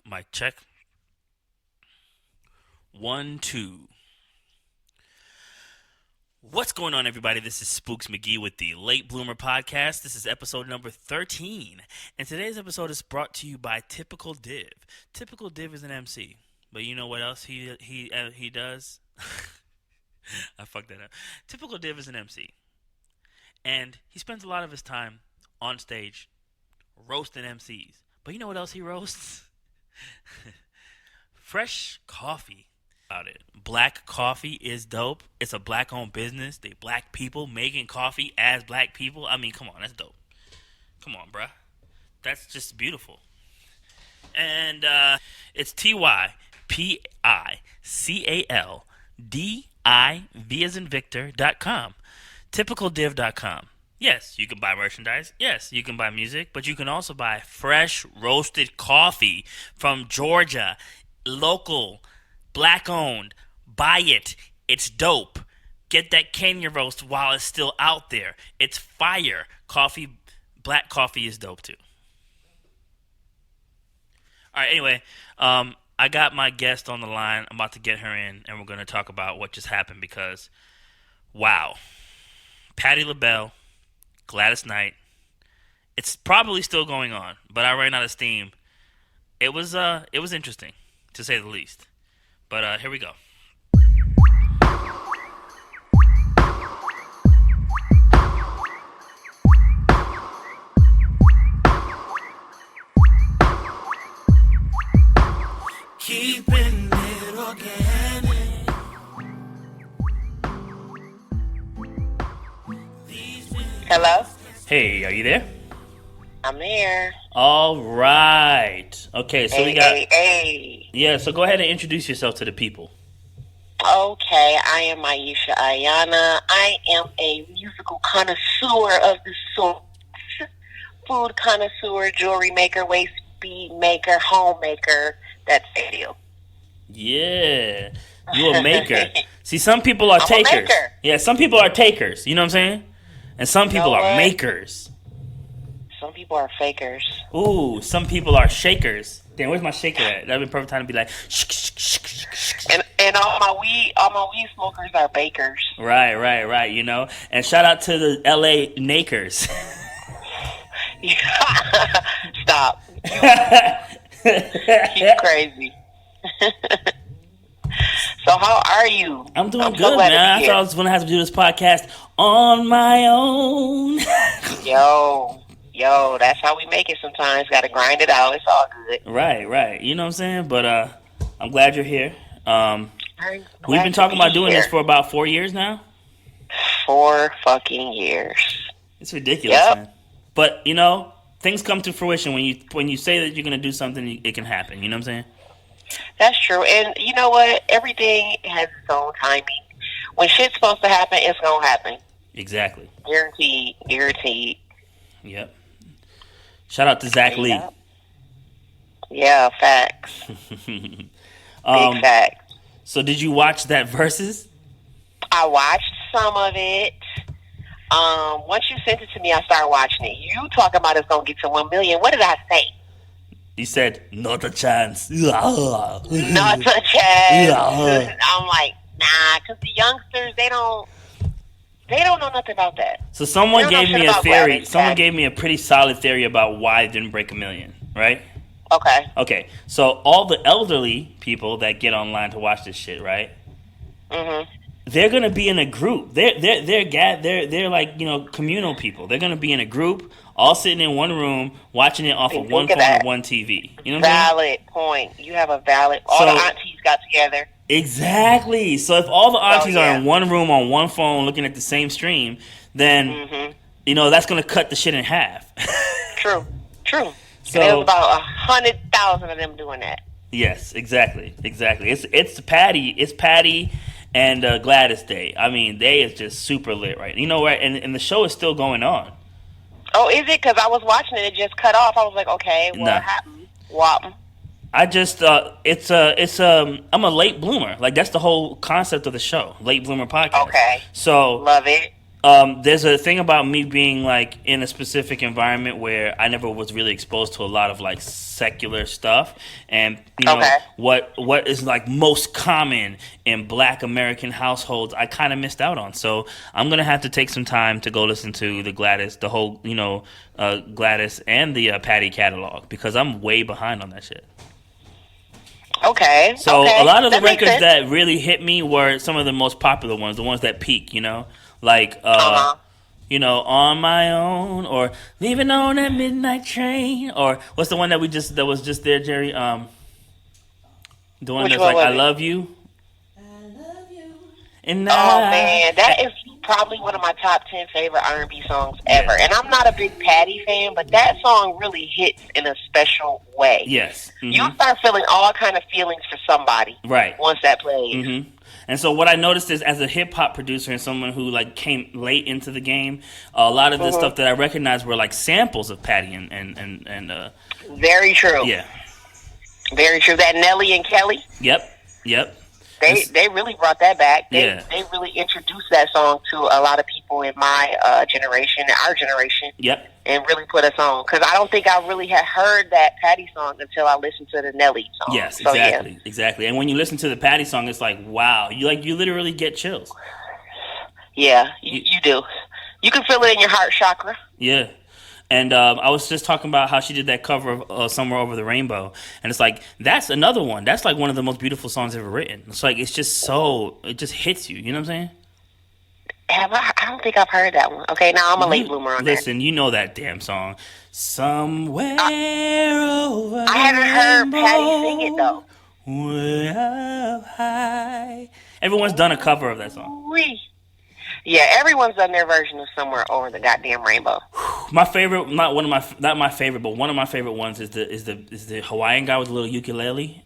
Mic check. 1, 2. What's going on, everybody? This is Spooks McGee with the Late Bloomer Podcast. This is episode number 13. And today's episode is brought to you by Typical Div. Typical Div is an MC. But you know what else he does? I fucked that up. Typical Div is an MC. And he spends a lot of his time on stage roasting MCs. But you know what else he roasts? Fresh coffee. About it. Black coffee is dope. It's a black-owned business. They black people making coffee as black people. I mean, come on, that's dope. Come on, bruh. That's just beautiful. And it's TYPICALDIV as in Victor.com. Typicaldiv.com. Yes, you can buy merchandise. Yes, you can buy music. But you can also buy fresh roasted coffee from Georgia. Local. Black owned. Buy it. It's dope. Get that Kenya roast while it's still out there. It's fire. Coffee, black coffee is dope too. Alright, anyway, I got my guest on the line. I'm about to get her in, and we're going to talk about what just happened because, wow. Patti LaBelle, Gladys Knight. It's probably still going on, but I ran out of steam. It was interesting, to say the least. But here we go. Keeping it organic. Hello? Hey, are you there? I'm here. All right. Okay, so we got... Hey. Yeah, so go ahead and introduce yourself to the people. Okay, I am Miesha Iyana. I am a musical connoisseur of the sorts. Food connoisseur, jewelry maker, waist bead maker, homemaker. That's you. Yeah. You're a maker. See, some people are I'm takers. a maker. Yeah, some people are takers. You know what I'm saying? And some people are what? makers. Some people are fakers. Ooh, some people are shakers. Damn, where's my shaker at? That'd be a perfect time to be like, shh, shh, shh, shh, shh. And all my weed smokers are bakers. Right. You know, and shout out to the LA Nakers. Stop. He's crazy. So how are you? I'm doing so good, glad man. to be I thought I was gonna have to do this podcast on my own. Yo, that's how we make it sometimes. Got to grind it out. It's all good. Right. You know what I'm saying? But I'm glad you're here. We've been talking about doing here. this for about 4 years now. 4 fucking years. It's ridiculous, Yep. man. But you know, things come to fruition when you say that you're gonna do something. It can happen. You know what I'm saying? That's true. And you know what? Everything has its own timing. When shit's supposed to happen, it's gonna happen. Exactly. Guaranteed. Yep. Shout out to Zach Lee. Yeah, facts. Big facts. So did you watch that Versus? I watched some of it. Once you sent it to me, I started watching it. You talking about it's gonna get to 1 million? What did I say? You said not a chance. Not a chance. I'm like, nah, because the youngsters they don't know nothing about that. So someone gave me a theory. Gladys, Someone gave me a pretty solid theory about why it didn't break 1 million. Right? Okay. So all the elderly people that get online to watch this shit, right? Mhm. They're gonna be in a group. They're like, you know, communal people. They're gonna be in a group, all sitting in one room, watching it off of one phone and one TV. You know what I'm saying? Valid point. You have a valid. All the aunties got together. Exactly. So if all the aunties are in one room on one phone looking at the same stream, then you know that's gonna cut the shit in half. True. So there's about 100,000 of them doing that. Yes, exactly. It's Patti and Gladys Day. I mean, they is just super lit, right? You know what? And the show is still going on. Oh, is it? Because I was watching it, it just cut off. I was like, okay, what happened? What? I just I'm a late bloomer. Like that's the whole concept of the show, late bloomer podcast. Okay. So love it. There's a thing about me being like in a specific environment where I never was really exposed to a lot of like secular stuff, and Okay. what is like most common in Black American households, I kind of missed out on. So I'm gonna have to take some time to go listen to the Gladys, the whole Gladys and the Patti catalog, because I'm way behind on that shit. Okay. So Okay. a lot of the That makes records sense. that really hit me were some of the most popular ones, the ones that peak, like Uh-huh. On My Own, or Leaving on that Midnight Train, or what's the one that was just there, Jerry? The one Which that's one like was I it? love you, and Oh I, man, that is probably one of my top 10 favorite R&B songs ever. yeah, And I'm not a big Patti fan, but that song really hits in a special way. yes, You start feeling all kind of feelings for somebody right. once that plays. And so what I noticed is, as a hip hop producer and someone who like came late into the game, a lot of the hmm stuff that I recognized were like samples of Patti and Very true. yeah, Very true. That Nelly and Kelly, yep. they really brought that back. Yeah. They really introduced that song to a lot of people in my generation, our generation, Yep. and really put us on. Because I don't think I really had heard that Patti song until I listened to the Nelly song. Yes, So, exactly, exactly. And when you listen to the Patti song, it's like, wow, you literally get chills. Yeah, You- you do. You can feel it in your heart chakra. Yeah. And I was just talking about how she did that cover of "Somewhere Over the Rainbow," and it's like that's another one. That's like one of the most beautiful songs ever written. It's like it just hits you. You know what I'm saying? I don't think I've heard that one. Okay, now I'm a late bloomer on that. Listen, you know that damn song. Somewhere over I haven't heard Patti sing it though. way up high. Everyone's done a cover of that song. Wee. Yeah, everyone's done their version of "Somewhere Over the Goddamn Rainbow." My favorite, not my favorite, but one of my favorite ones is the Hawaiian guy with the little ukulele,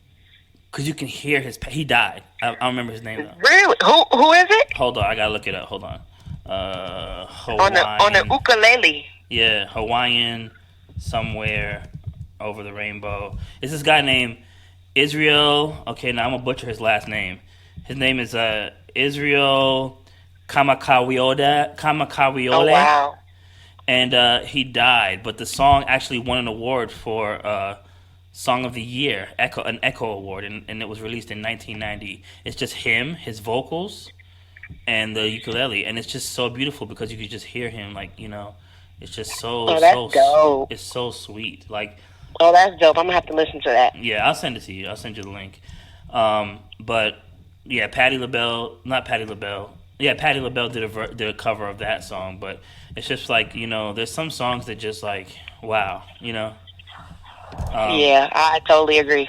because you can hear he died. I don't remember his name though. Really? Who is it? Hold on, I gotta look it up. Hold on. On the Hawaiian. ukulele. Yeah, Hawaiian, somewhere over the rainbow. It's this guy named Israel. Okay, now I'm gonna butcher his last name. His name is Israel Oh Kamakawiole, wow. and he died. But the song actually won an award for Song of the Year, an Echo Award, and it was released in 1990. It's just him, his vocals, and the ukulele, and it's just so beautiful because you could just hear him, like it's just Oh, that's dope. it's so sweet. Like, Oh, that's dope. I'm gonna have to listen to that. yeah, I'll send it to you. I'll send you the link. But yeah, Patti LaBelle, not Patti LaBelle. Yeah, Patti LaBelle did a cover of that song, but it's just like there's some songs that just like wow, um, Yeah, I totally agree.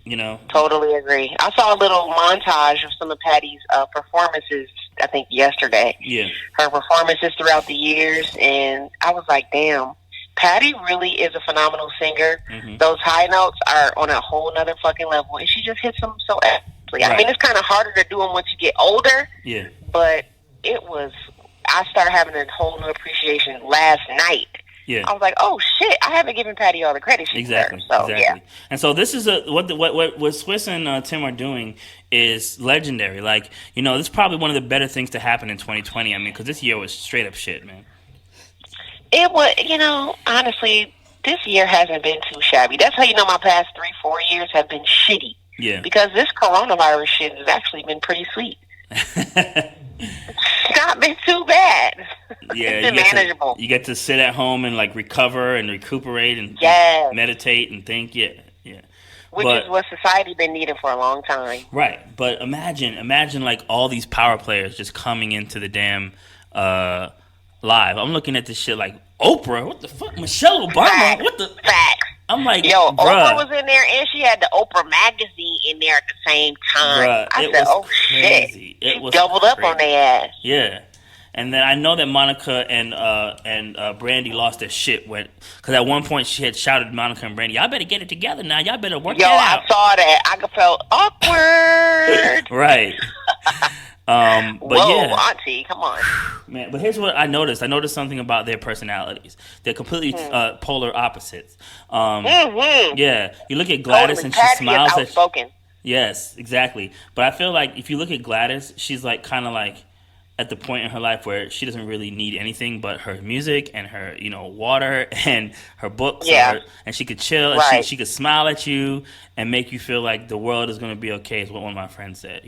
you know, Totally agree. I saw a little montage of some of Patty's performances, I think, yesterday. yeah, Her performances throughout the years, and I was like, damn, Patti really is a phenomenal singer. hmm Those high notes are on a whole nother fucking level, and she just hits them so effortlessly. I Right. mean, it's kind of harder to do them once you get older, yeah, but I started having a whole new appreciation last night. yeah. I was like, oh shit, I haven't given Patti all the credit she Exactly, deserves. So, exactly. And so this is what Swiss and Tim are doing is legendary. Like, this is probably one of the better things to happen in 2020. I mean, because this year was straight up shit, man. It was, honestly, this year hasn't been too shabby. That's how my past 3-4 years have been shitty. Yeah. Because this coronavirus shit has actually been pretty sweet. It's not been too bad. Yeah, It's been manageable. you get to sit at home and like recover and recuperate and Yes. meditate and think. Yeah, yeah. Which But is what society been needing for a long time. right, but imagine like all these power players just coming into the damn live. I'm looking at this shit like Oprah. What the fuck, Michelle Obama? Facts. What the? Facts. I'm like, Yo, bruh, Oprah was in there, and she had the Oprah magazine in there at the same time. bruh, I it said, was oh crazy. shit. It She was doubled up on crazy. their ass. Yeah. And then I know that Monica and Brandy lost their shit because at one point she had shouted Monica and Brandy, "Y'all better get it together now. Y'all better work Yo, that I saw that. I felt awkward. out." Right. But Whoa, yeah, auntie, come on. man. But here's what I noticed. I noticed something about their personalities. They're completely polar opposites. Mm-hmm. Yeah, you look at Gladys Totally. and she Patty smiles is at. outspoken. Yes, exactly. But I feel like if you look at Gladys, she's like kind of like at the point in her life where she doesn't really need anything but her music and her, water and her books, Yeah. and she could chill and Right. she could smile at you and make you feel like the world is going to be okay. Is what one of my friends said.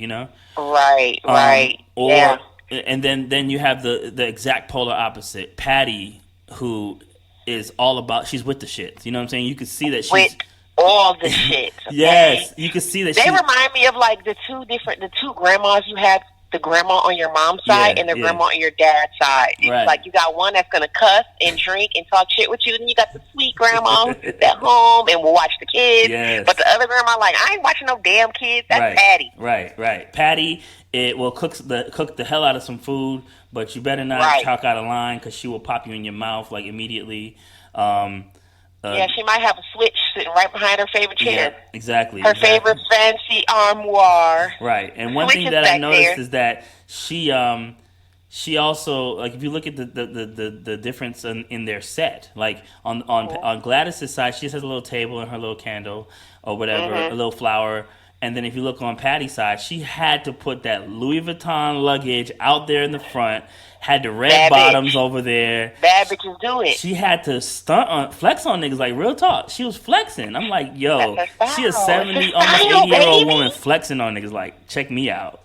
Right. Right. Or Yeah. and then you have the exact polar opposite, Patti, who is all about, she's with the shits. You know what I'm saying? You can see that With she's all the shit. Okay. yes, you can see that They she remind me of like the two grandmas you had. The grandma on your mom's side yeah, and the yeah, grandma on your dad's side. It's right. like you got one that's gonna cuss and drink and talk shit with you, and you got the sweet grandma who sits at home and will watch the kids. Yes. But the other grandma, like, I ain't watching no damn kids. That's Right, Patti. right. Patti, it will cook the hell out of some food, but you better not Right. talk out of line because she will pop you in your mouth like immediately. Um, Yeah, she might have a switch sitting right behind her favorite chair. yeah, exactly. Her favorite fancy armoire. Right, and one Switch thing is that I back noticed there. is that she also, like, if you look at the difference in their set, like on Gladys's side, she just has a little table and her little candle or whatever, a little flower. And then if you look on Patty's side, she had to put that Louis Vuitton luggage out there in the front, had the red Bad bottoms bitch. over there. Bad bitches do it. She had to flex on niggas, like, real talk. She was flexing. I'm like, yo, That's her she a style. 70, It's her almost style, 80-year-old baby. woman flexing on niggas, like, check me out.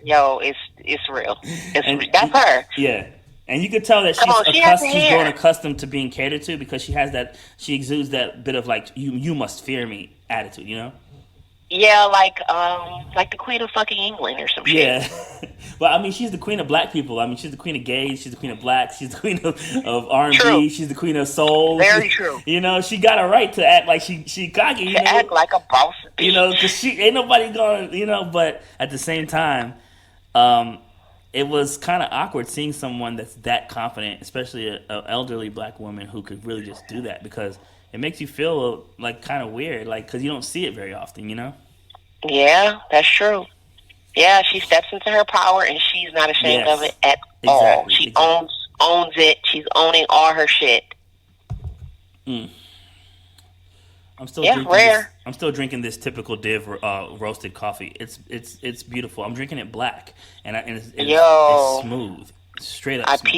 Yo, it's real. That's her. Yeah. And you could tell that Come on, she has the she's hair. grown accustomed to being catered to because she exudes that bit of like you must fear me attitude, you know? Yeah, like the Queen of fucking England or some shit. Yeah. But I mean, she's the queen of black people. I mean, she's the queen of gays, she's the queen of blacks, she's the queen of R&B, True. she's the queen of soul. Very true. You know, she got a right to act like she cocky, you To know? act like a boss bitch. You know, because she ain't nobody going, but at the same time, it was kind of awkward seeing someone that's that confident, especially an elderly black woman who could really just do that because it makes you feel like kind of weird, like because you don't see it very often, you know? Yeah, that's true. Yeah, she steps into her power and she's not ashamed Yes. of it at all. Exactly, She exactly. owns it. She's owning all her shit. I'm still Yeah, drinking rare. This, I'm still drinking this typical Div roasted coffee. It's beautiful. I'm drinking it black and Yo. it's smooth, straight up. I smooth.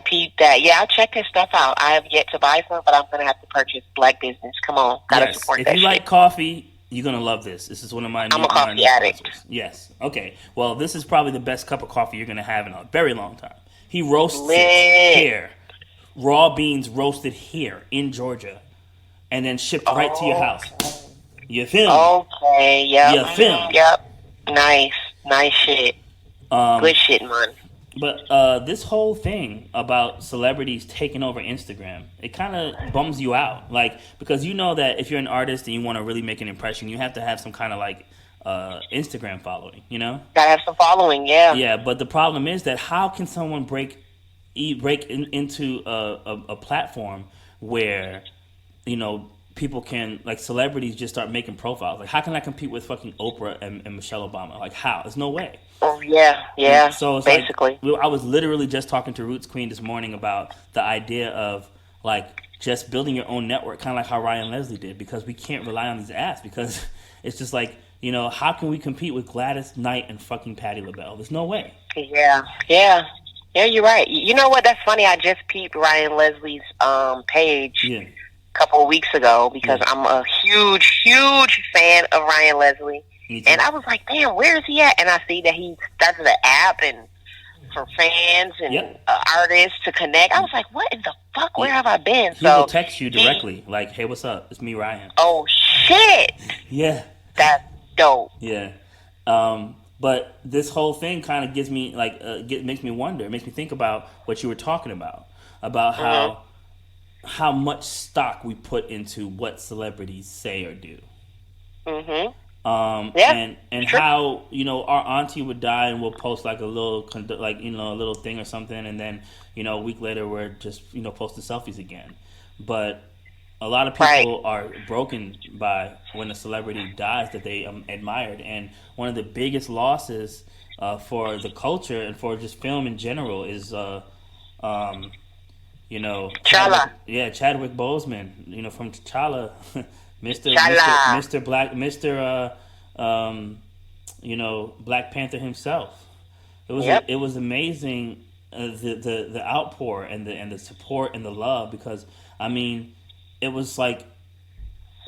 peeped that. Yeah, I'll check this stuff out. I have yet to buy some, but I'm gonna have to purchase Black Business. Come on, gotta Yes. support If that you shit. like coffee, you're gonna love this. This is one of my I'm a coffee new addict. sponsors. Yes. Okay. Well, this is probably the best cup of coffee you're gonna have in a very long time. He roasts Lit. it here, raw beans roasted here in Georgia, and then shipped right to your house. You feel me? Okay, yep. You feel me? Yep. Nice shit. Good shit, man. But this whole thing about celebrities taking over Instagram, it kind of bums you out. Like, because you know that if you're an artist and you want to really make an impression, you have to have some kind of like Instagram following, you know? Gotta have some following, yeah. Yeah, but the problem is that how can someone break into a platform where, you know, people can, like, celebrities just start making profiles? Like, how can I compete with fucking Oprah and Michelle Obama? Like, how? There's no way. Oh, yeah. So it's basically. like, I was literally just talking to Roots Queen this morning about the idea of like just building your own network, kind of like how Ryan Leslie did, because we can't rely on these apps because it's just like, you know, how can we compete with Gladys Knight and fucking Patti LaBelle? There's no way. Yeah, you're right. You know what? That's funny. I just peeped Ryan Leslie's page Yeah. a couple of weeks ago because I'm a huge fan of Ryan Leslie. Me too. And I was like, damn, where is he at? And I see that he started an app and for fans and artists to connect. I was like, what in the fuck? Where have I been? He will text you directly, like, hey, what's up? It's me, Ryan. Oh, shit. Yeah. That's dope. Yeah. But this whole thing kind of gives me, like, makes me wonder. It makes me think about what you were talking about how much stock we put into what celebrities say or do. Mm-hmm. And how, you know, our auntie would die and we'll post like a little, like, you know, a little thing or something, and then, you know, a week later we're just, you know, posting selfies again. But a lot of people are broken by when a celebrity dies that they admired, and one of the biggest losses for the culture and for just film in general is, you know, Chadwick Boseman, you know, from T'Challa. Mr. Black, you know, Black Panther himself. Yep. It was amazing, the outpour and the support and the love, because I mean, it was like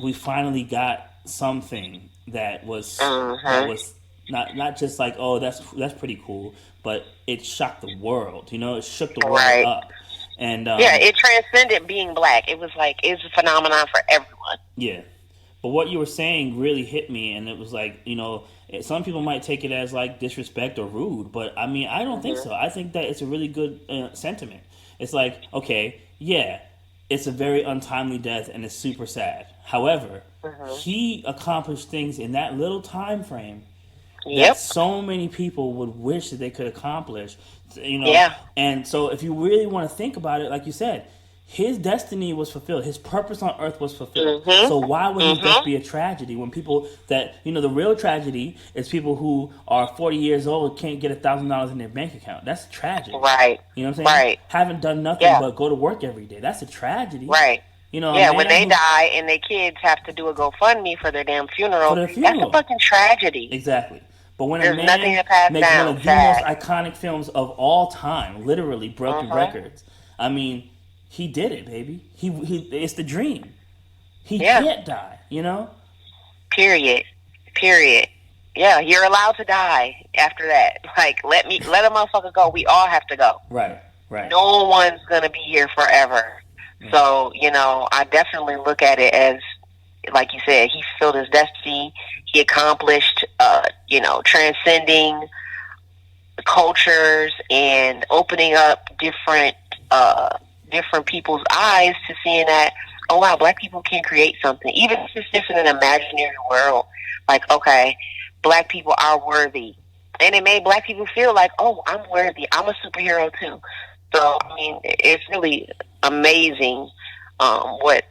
we finally got something that Mhm. was not just like, oh, that's pretty cool, but it shocked the world. You know, it shook the world Right. up, and Yeah, it transcended being black. It was like it's a phenomenon for everyone. yeah. But what you were saying really hit me, and it was like, some people might take it as like disrespect or rude, but I mean, I don't think Mhm. so. I think that it's a really good sentiment. It's like, okay, yeah, it's a very untimely death and it's super sad. However, Mhm. he accomplished things in that little time frame that Yep. so many people would wish that they could accomplish, you know. Yeah. And so, if you really want to think about it, like you said, his destiny was fulfilled. His purpose on earth was fulfilled. Mhm. So why would his death Mhm. be a tragedy when people that the real tragedy is people who are 40 years old can't get $1,000 in their bank account. That's tragic. Right. You know what I'm saying? Right. Haven't done nothing Yeah. but go to work every day. That's a tragedy. Right. A Yeah. When man they who die and their kids have to do a GoFundMe for their damn for funeral, their that's a funeral. fucking tragedy. Exactly. But when a There's nothing man to pass makes one down. of the most Sad. iconic films of all time, literally broken Mhm. records, I mean, he did it, baby. He it's the dream. He Yeah. can't die, you know? Period. Period. Yeah, you're allowed to die after that. Like, let a motherfucker go. We all have to go. Right, right. No one's gonna be here forever. Right. So, I definitely look at it as, like you said, he fulfilled his destiny. He accomplished, transcending cultures and opening up different people's eyes to seeing that, oh wow, black people can create something, even if it's just in an imaginary world. Like, okay, black people are worthy, and it made black people feel like, oh, I'm worthy. I'm a superhero too. So I mean, it's really amazing what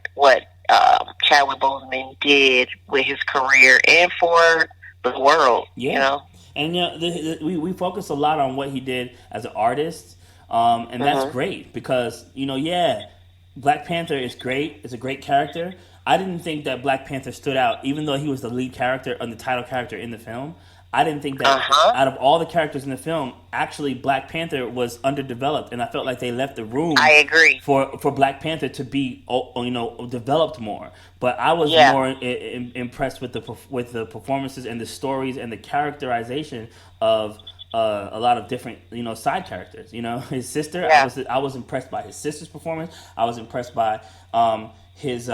Chadwick Boseman did with his career and for the world. Yeah. And we focus a lot on what he did as an artist, and that's Mhm. great because yeah, Black Panther is great. It's a great character. I didn't think that Black Panther stood out, even though he was the lead character and the title character in the film. I didn't think Uh that huh. out of all the characters in the film, actually Black Panther was underdeveloped, and I felt like they left the I room agree. for Black Panther to be developed more. But I was Yeah. more impressed with the performances and the stories and the characterization of a lot of different side characters. His sister. Yeah. I was impressed by his sister's performance. I was impressed by his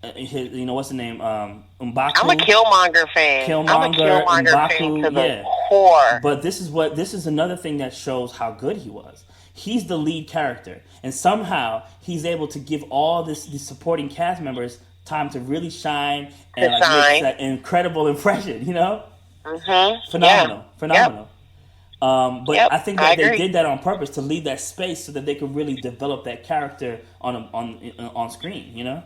what's the name, I'm a M'Baku. Killmonger fan. I'm a Killmonger, Killmonger fan M'Baku, to the yeah. core. But this is another thing that shows how good he was. He's the lead character, and somehow he's able to give all these supporting cast members time to really shine and like make Design. that incredible impression. Mhm. Yeah. Phenomenal, Yep. phenomenal. But Yep. I think I that they agree. did that on purpose to leave that space so that they could really develop that character on screen.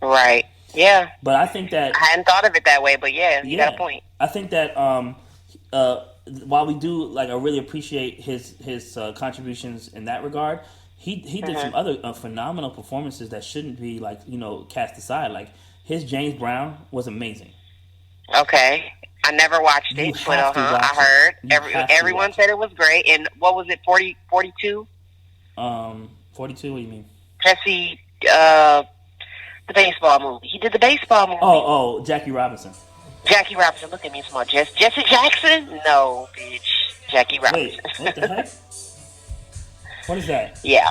Right. Yeah. But I think that I hadn't thought of it that way, but yeah, you got a yeah, point. I think that uh, while we do I really appreciate his contributions in that regard, he did some Mhm. other phenomenal performances that shouldn't be cast aside. Like his James Brown was amazing. Okay. I never watched You it, but have to I watch it. heard You have to everyone watch it. said it was great. And what was it? 42? 42. What do you mean? Jesse, the baseball movie. He did the baseball movie. Oh, Jackie Robinson. Jackie Robinson. Look at me, small. Jesse Jackson? No, bitch. Jackie Wait, Robinson. what the heck? What is that? Yeah.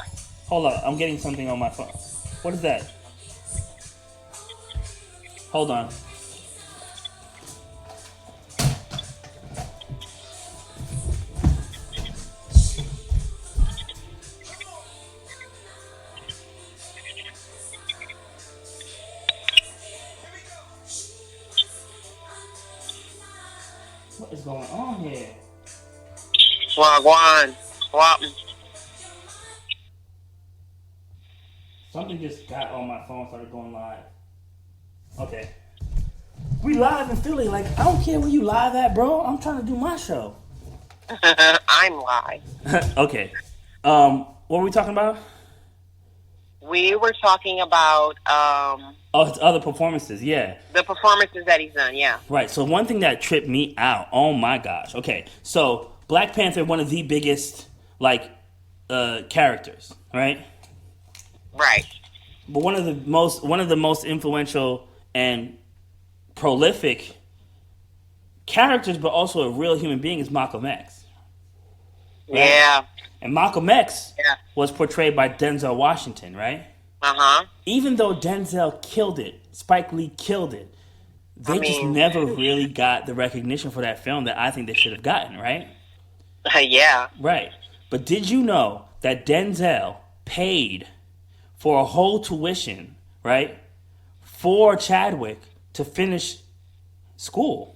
Hold on, I'm getting something on my phone. What is that? Hold on. What is going on here? Wagwan. Wagwan. Something just got on my phone, started going live. Okay. We live in Philly. Like, I don't care where you live at, bro. I'm trying to do my show. I'm live. Okay. What were we talking about? We were talking about Oh, his other performances. Yeah. the performances that he's done. Yeah. Right. So one thing that tripped me out. Oh my gosh. Okay. So Black Panther, one of the biggest like characters, right? Right. But one of the most influential and prolific characters, but also a real human being, is Malcolm X. Right? Yeah. And Malcolm X Yeah. was portrayed by Denzel Washington, right? Uh-huh. Even though Denzel killed it, Spike Lee killed it, they just never really got the recognition for that film that I think they should have gotten, right? Yeah. Right. But did you know that Denzel paid for a whole tuition, right, for Chadwick to finish school?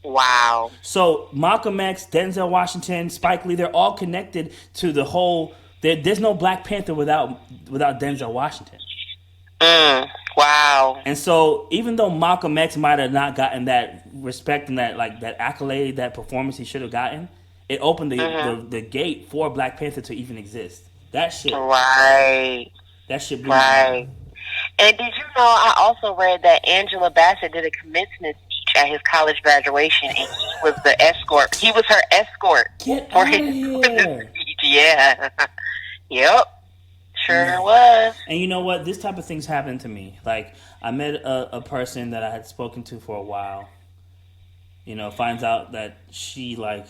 Wow. So Malcolm X, Denzel Washington, Spike Lee, they're all connected to the whole. There's no Black Panther without Denzel Washington. Wow. And so even though Malcolm X might have not gotten that respect and that accolade, that performance he should have gotten, it opened the gate for Black Panther to even exist. That shit. Right. That shit blew right. And did you know, I also read that Angela Bassett did a commencement speech at his college graduation, and he was the escort. He was her escort. Get for out his of here. speech. Yeah. Yep. Sure was. And you know what? This type of things happen to me. Like, I met a person that I had spoken to for a while. You know, finds out that she, like,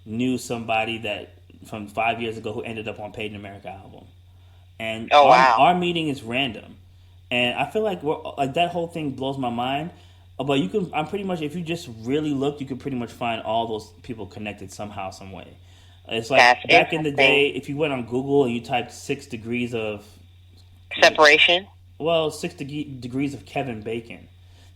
knew somebody that from 5 years ago who ended up on Paid in America album. And our meeting is random. And I feel like that whole thing blows my mind. But I'm pretty much, if you just really look, you could pretty much find all those people connected somehow, some way. It's like That's back in the day, if you went on Google and you typed 6 degrees of separation. Well, 6 degrees of Kevin Bacon.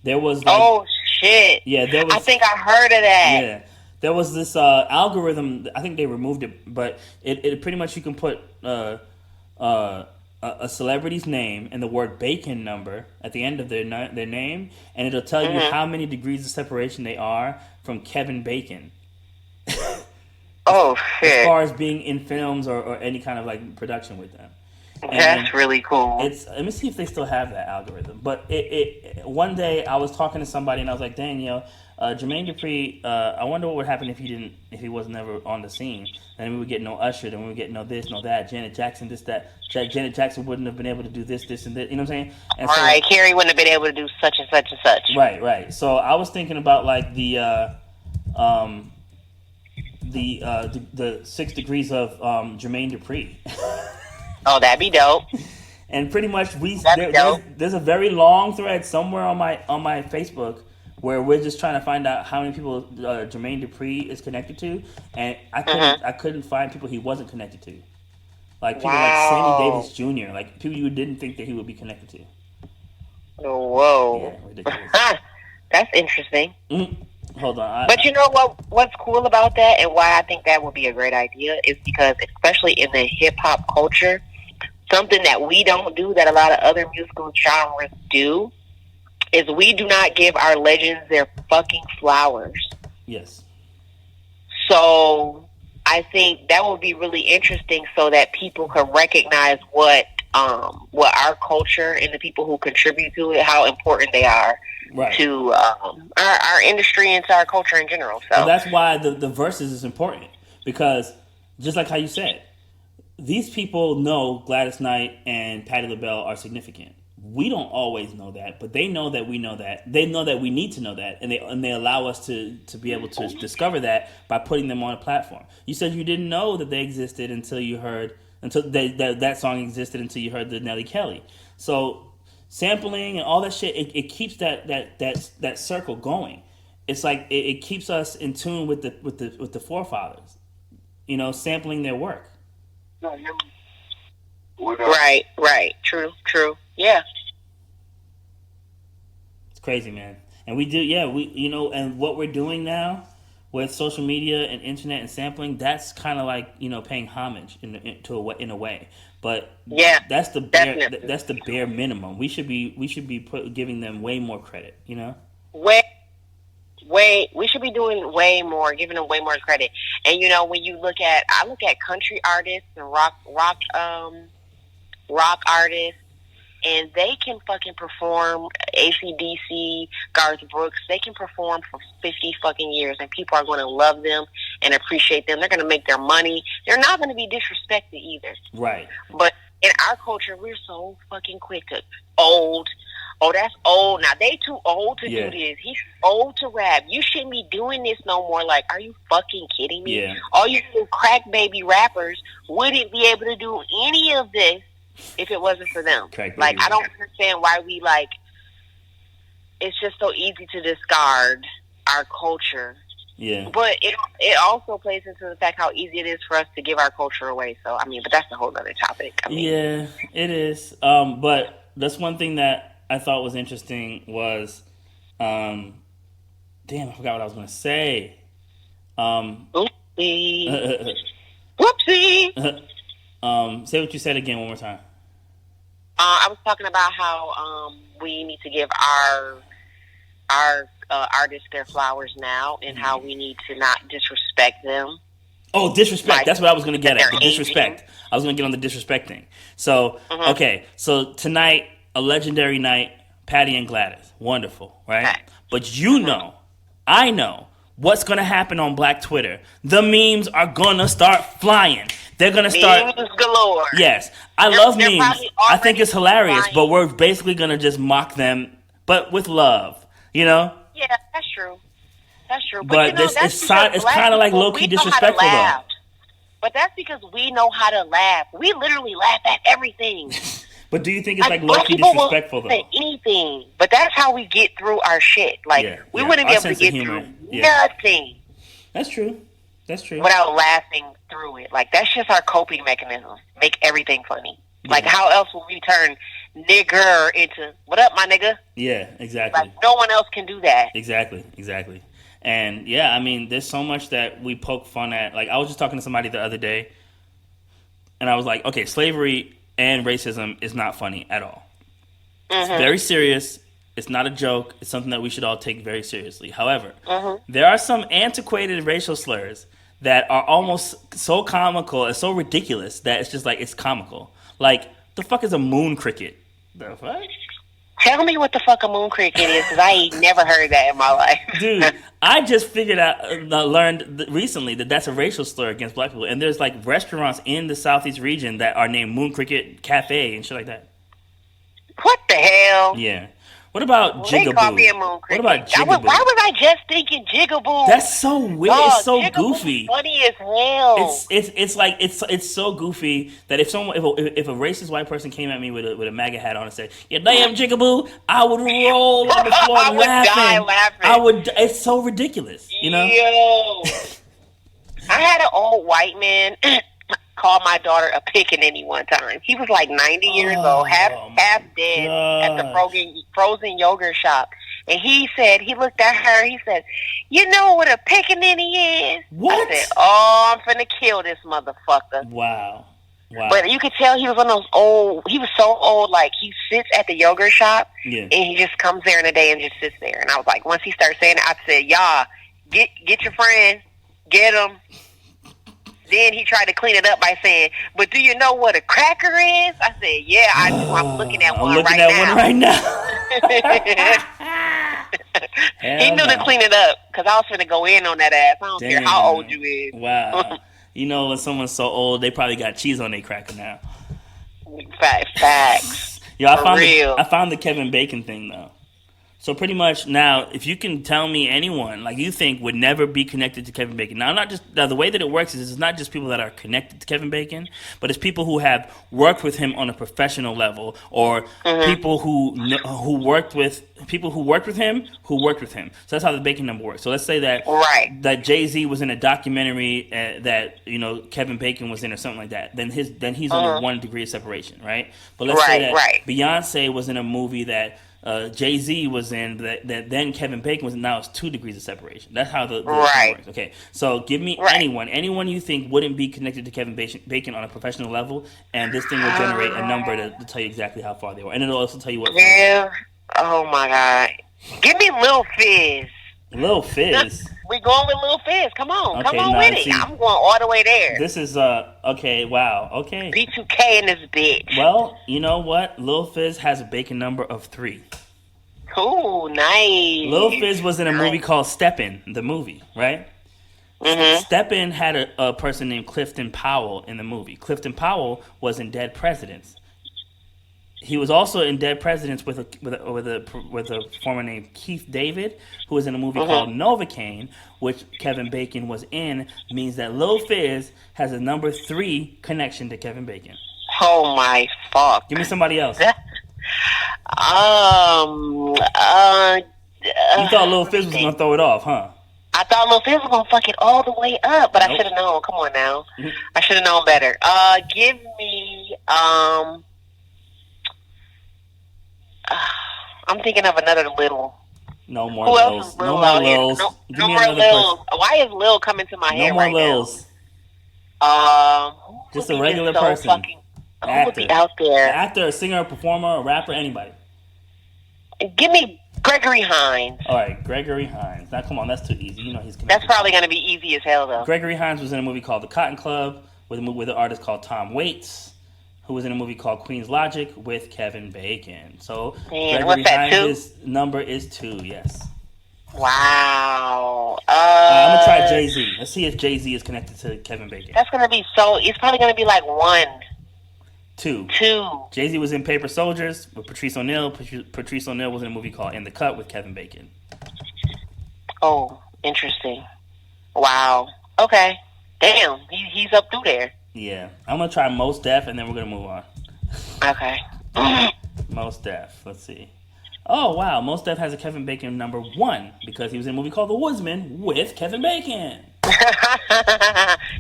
There was oh shit. Yeah, there was. I think I heard of that. Yeah, there was this algorithm. I think they removed it, but it pretty much you can put a celebrity's name and the word bacon number at the end of their name, and it'll tell you how many degrees of separation they are from Kevin Bacon. Oh shit! As far as being in films or any kind of like production with them. That's really cool. Let me see if they still have that algorithm. But one day I was talking to somebody and I was like, "Dang, Jermaine Dupri. I wonder what would happen if he was never on the scene. Then we would get no Usher. Then we would get no this, no that. Janet Jackson, this, that. Janet Jackson wouldn't have been able to do this, and this. You know what I'm saying? And right. So, Carrie wouldn't have been able to do such and such and such. Right. So I was thinking about like the 6 degrees of Jermaine Dupri. Oh, that'd be dope. And pretty much there's a very long thread somewhere on my Facebook where we're just trying to find out how many people Jermaine Dupri is connected to, and I couldn't find people he wasn't connected to, like people like Sammy Davis Jr., like people you didn't think that he would be connected to. Whoa! Yeah, ridiculous. That's interesting. Hold on. But you know what's cool about that, and why I think that would be a great idea, is because especially in the hip hop culture, something that we don't do that a lot of other musical genres do is we do not give our legends their fucking flowers. Yes. So I think that would be really interesting, so that people can recognize what our culture and the people who contribute to it, how important they are to our industry and to our culture in general. So that's why the verses is important, because just like how you said, these people know Gladys Knight and Patti LaBelle are significant. We don't always know that, but they know that we know that. They know that we need to know that, and they allow us to be able to discover that by putting them on a platform. You said you didn't know that they existed until you heard that song existed until you heard the Nelly Kelly. So sampling and all that shit, it keeps that circle going. It's like it keeps us in tune with the forefathers, sampling their work. Right. True. Yeah. It's crazy, man. And we do, and what we're doing now with social media and internet and sampling, that's kind of like, paying homage in a way. But yeah, that's the bare minimum. We should be giving them way more credit, We should be doing way more, giving them way more credit. And when I look at country artists and rock artists, and they can fucking perform AC/DC, Garth Brooks. They can perform for 50 fucking years, and people are going to love them and appreciate them. They're going to make their money. They're not going to be disrespected either. Right. But in our culture, we're so fucking quick to old. Oh, that's old. Now, they too old to do this. He's old to rap. You shouldn't be doing this no more. Like, are you fucking kidding me? Yeah. All you little crack baby rappers wouldn't be able to do any of this if it wasn't for them. Like, I don't understand why we, like, it's just so easy to discard our culture. Yeah. But it also plays into the fact how easy it is for us to give our culture away. So, I mean, but that's a whole other topic. I mean, yeah, it is. But that's one thing that I thought was interesting was, damn, I forgot what I was going to say. Oopsie. Whoopsie. Say what you said again one more time. I was talking about how we need to give our artists their flowers now, and how we need to not disrespect them. Oh, disrespect. Like, that's what I was going to get at. The disrespect. aging. I was going to get on the disrespect thing. So, okay. So tonight, a legendary night, Patti and Gladys. Wonderful, right? Right. But you know, I know what's going to happen on Black Twitter. The memes are going to start flying. They're going to start. Memes galore. Yes. I love they're memes. I think it's hilarious, flying. but we're basically going to just mock them, but with love, you know? Yeah, that's true. That's true. But you know, it's kind of like low-key disrespectful, though. But that's because we know how to laugh. We literally laugh at everything. But do you think it's like black low-key people disrespectful, will though? say anything. But that's how we get through our shit. Like, we wouldn't be Our able to sense of get humor. through nothing That's true. That's true. without laughing through it. Like, that's just our coping mechanism. Make everything funny. Like, how else will we turn nigger into, what up, my nigga? Yeah, exactly. Like, no one else can do that. Exactly. And yeah, I mean, there's so much that we poke fun at. Like, I was just talking to somebody the other day, and I was like, okay, slavery and racism is not funny at all. It's very serious. It's not a joke. It's something that we should all take very seriously. However, there are some antiquated racial slurs that are almost so comical and so ridiculous that it's just like, it's comical. Like, the fuck is a moon cricket? The fuck? Tell me what the fuck a moon cricket is, because I ain't never heard that in my life. Dude, I just figured out, learned recently that that's a racial slur against black people. And there's like restaurants in the Southeast region that are named Moon Cricket Cafe and shit like that. What the hell? Yeah. What about Jigaboo? They call me a moon cricket. What about Jigaboo? Why was I just thinking Jigaboo? That's so weird. Dog, it's so Jigaboo's goofy. Funny as hell. It's like it's so goofy that if a racist white person came at me with a MAGA hat on and said, "Yeah, damn Jigaboo," I would roll on the floor I would die laughing. It's so ridiculous, you know. Yo, I had an old white man call my daughter a pickaninny one time. He was like 90 years old, half dead at the frozen yogurt shop. And he said, he looked at her, he said, "You know what a pickaninny is?" What? I said, "Oh, I'm finna kill this motherfucker." Wow. But you could tell he was one of those old, he was so old, like he sits at the yogurt shop and he just comes there in a day and just sits there. And I was like, once he started saying it, I said, "Y'all, get your friends, get them." Then he tried to clean it up by saying, "But do you know what a cracker is?" I said, "Yeah, I do. I'm looking at one right now." He knew to clean it up because I was going to go in on that ass. I don't care how old you is. Wow. You know, when someone's so old, they probably got cheese on their cracker now. Facts. Yo, I found the Kevin Bacon thing, though. So pretty much now, if you can tell me anyone like you think would never be connected to Kevin Bacon. Now, the way that it works is it's not just people that are connected to Kevin Bacon, but it's people who have worked with him on a professional level, or people who worked with him. So that's how the Bacon number works. So let's say that Jay-Z was in a documentary that Kevin Bacon was in or something like that. Then he's only 1 degree of separation, right? But let's say that Beyonce was in a movie that Jay-Z was in that then Kevin Bacon was in. Now it's 2 degrees of separation. That's how the thing works. Okay, so give me anyone you think wouldn't be connected to Kevin Bacon on a professional level, and this thing will generate a number to tell you exactly how far they were, and it'll also tell you what. Yeah. Oh my God. Give me Lil Fizz. Lil Fizz. We going with Lil Fizz. Come on, come Okay, on nah, with it. see, I'm going all the way there. this is okay, wow, okay. B2K in this bitch. Well, you know what? Lil Fizz has a bacon number of 3. Cool, Lil nice, Fizz was in a movie nice. called Steppin', the movie, right? Mhm. Steppin' had a person named Clifton Powell in the movie. Clifton Powell was in Dead Presidents. He was also in Dead Presidents with a former named Keith David, who was in a movie called Mhm. Novocaine, which Kevin Bacon was in. Means that Lil Fizz has a number 3 connection to Kevin Bacon. Oh my fuck. Give me somebody else. That, um. Uh. You thought Lil Let me Fizz was think. gonna throw it off, huh? I thought Lil Fizz was gonna fuck it all the way up, but I Nope. should have known. Come on now, Mhm. I should have known better. Give me I'm thinking of another little. No more Who else is Lils. No Lil more out here? Lils. No, Give no me more another person. Lil. Why is Lil coming to my No head more right now? Lils. Who would Just a be regular just so person. fucking? An Who would be actor. out An there? actor, a singer, a performer, a rapper, anybody. Give me Gregory Hines. All right, Gregory Hines. Now, come on, that's too easy. You know he's That's connected. probably gonna be easy as hell though. Gregory Hines was in a movie called The Cotton Club with an artist called Tom Waits, who was in a movie called Queen's Logic with Kevin Bacon. So Man, Gregory what's that, 2? Hines' number is 2. Yes. Wow. I'm gonna try Jay-Z. Let's see if Jay-Z is connected to Kevin Bacon. That's gonna be so. It's probably gonna be like 1, 2. 2. Jay-Z was in Paper Soldiers with Patrice O'Neal. Patrice O'Neal was in a movie called In the Cut with Kevin Bacon. Oh, interesting. Wow. Okay. Damn, he's up through there. Yeah. I'm gonna try Mos Def and then we're gonna move on. Okay. Mos Def. Let's see. Oh wow, Mos Def has a Kevin Bacon number 1 because he was in a movie called The Woodsman with Kevin Bacon.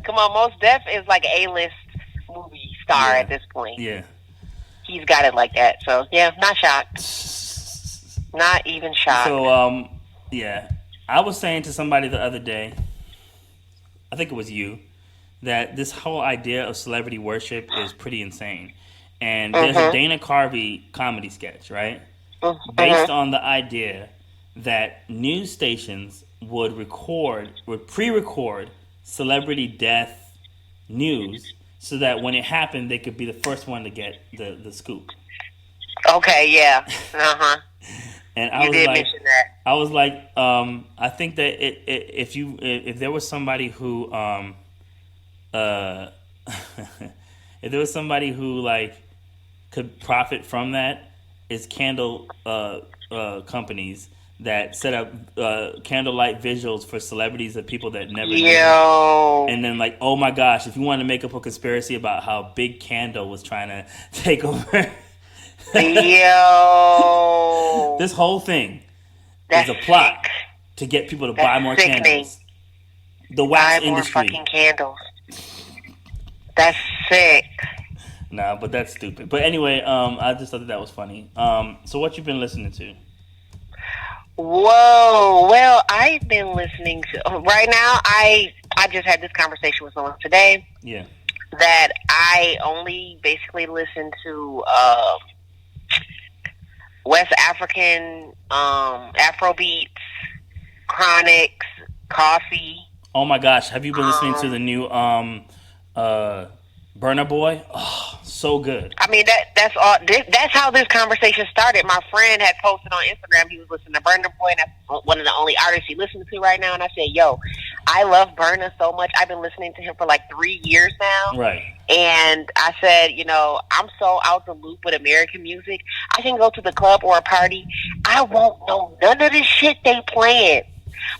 Come on, Mos Def is like A-list movie star Yeah. at this point. Yeah. He's got it like that. So yeah, not shocked. Not even shocked. So yeah, I was saying to somebody the other day, I think it was you, that this whole idea of celebrity worship is pretty insane. And there's a Dana Carvey comedy sketch, right? Based on the idea that news stations would pre-record celebrity death news so that when it happened, they could be the first one to get the scoop. Okay, yeah. And You did mention that. I was like, I think that if there was somebody who, if there was somebody who like could profit from that, is candle companies that set up candlelight visuals for celebrities of people that never knew. Yo. And then like, oh my gosh, if you want to make up a conspiracy about how Big Candle was trying to take over. Yo. This whole thing That's is a plot sick. to get people to That's buy more sickening. candles. The wax Buy more industry. fucking candles. That's sick. Nah, but that's stupid. But anyway, I just thought that was funny. So what you been listening to? Whoa. Well, I've been listening to right now. I just had this conversation with someone today Yeah. that I only basically listen to West African Afro beats, chronics, coffee. Oh my gosh, have you been listening to the new Burna Boy? Oh, so good. I mean that's all. That's how this conversation started. My friend had posted on Instagram he was listening to Burna Boy, and that's one of the only artists he listens to right now. And I said, "Yo, I love Burna so much. I've been listening to him for like 3 years now." Right. And I said, I'm so out the loop with American music. I can go to the club or a party. I won't know none of this shit they playing.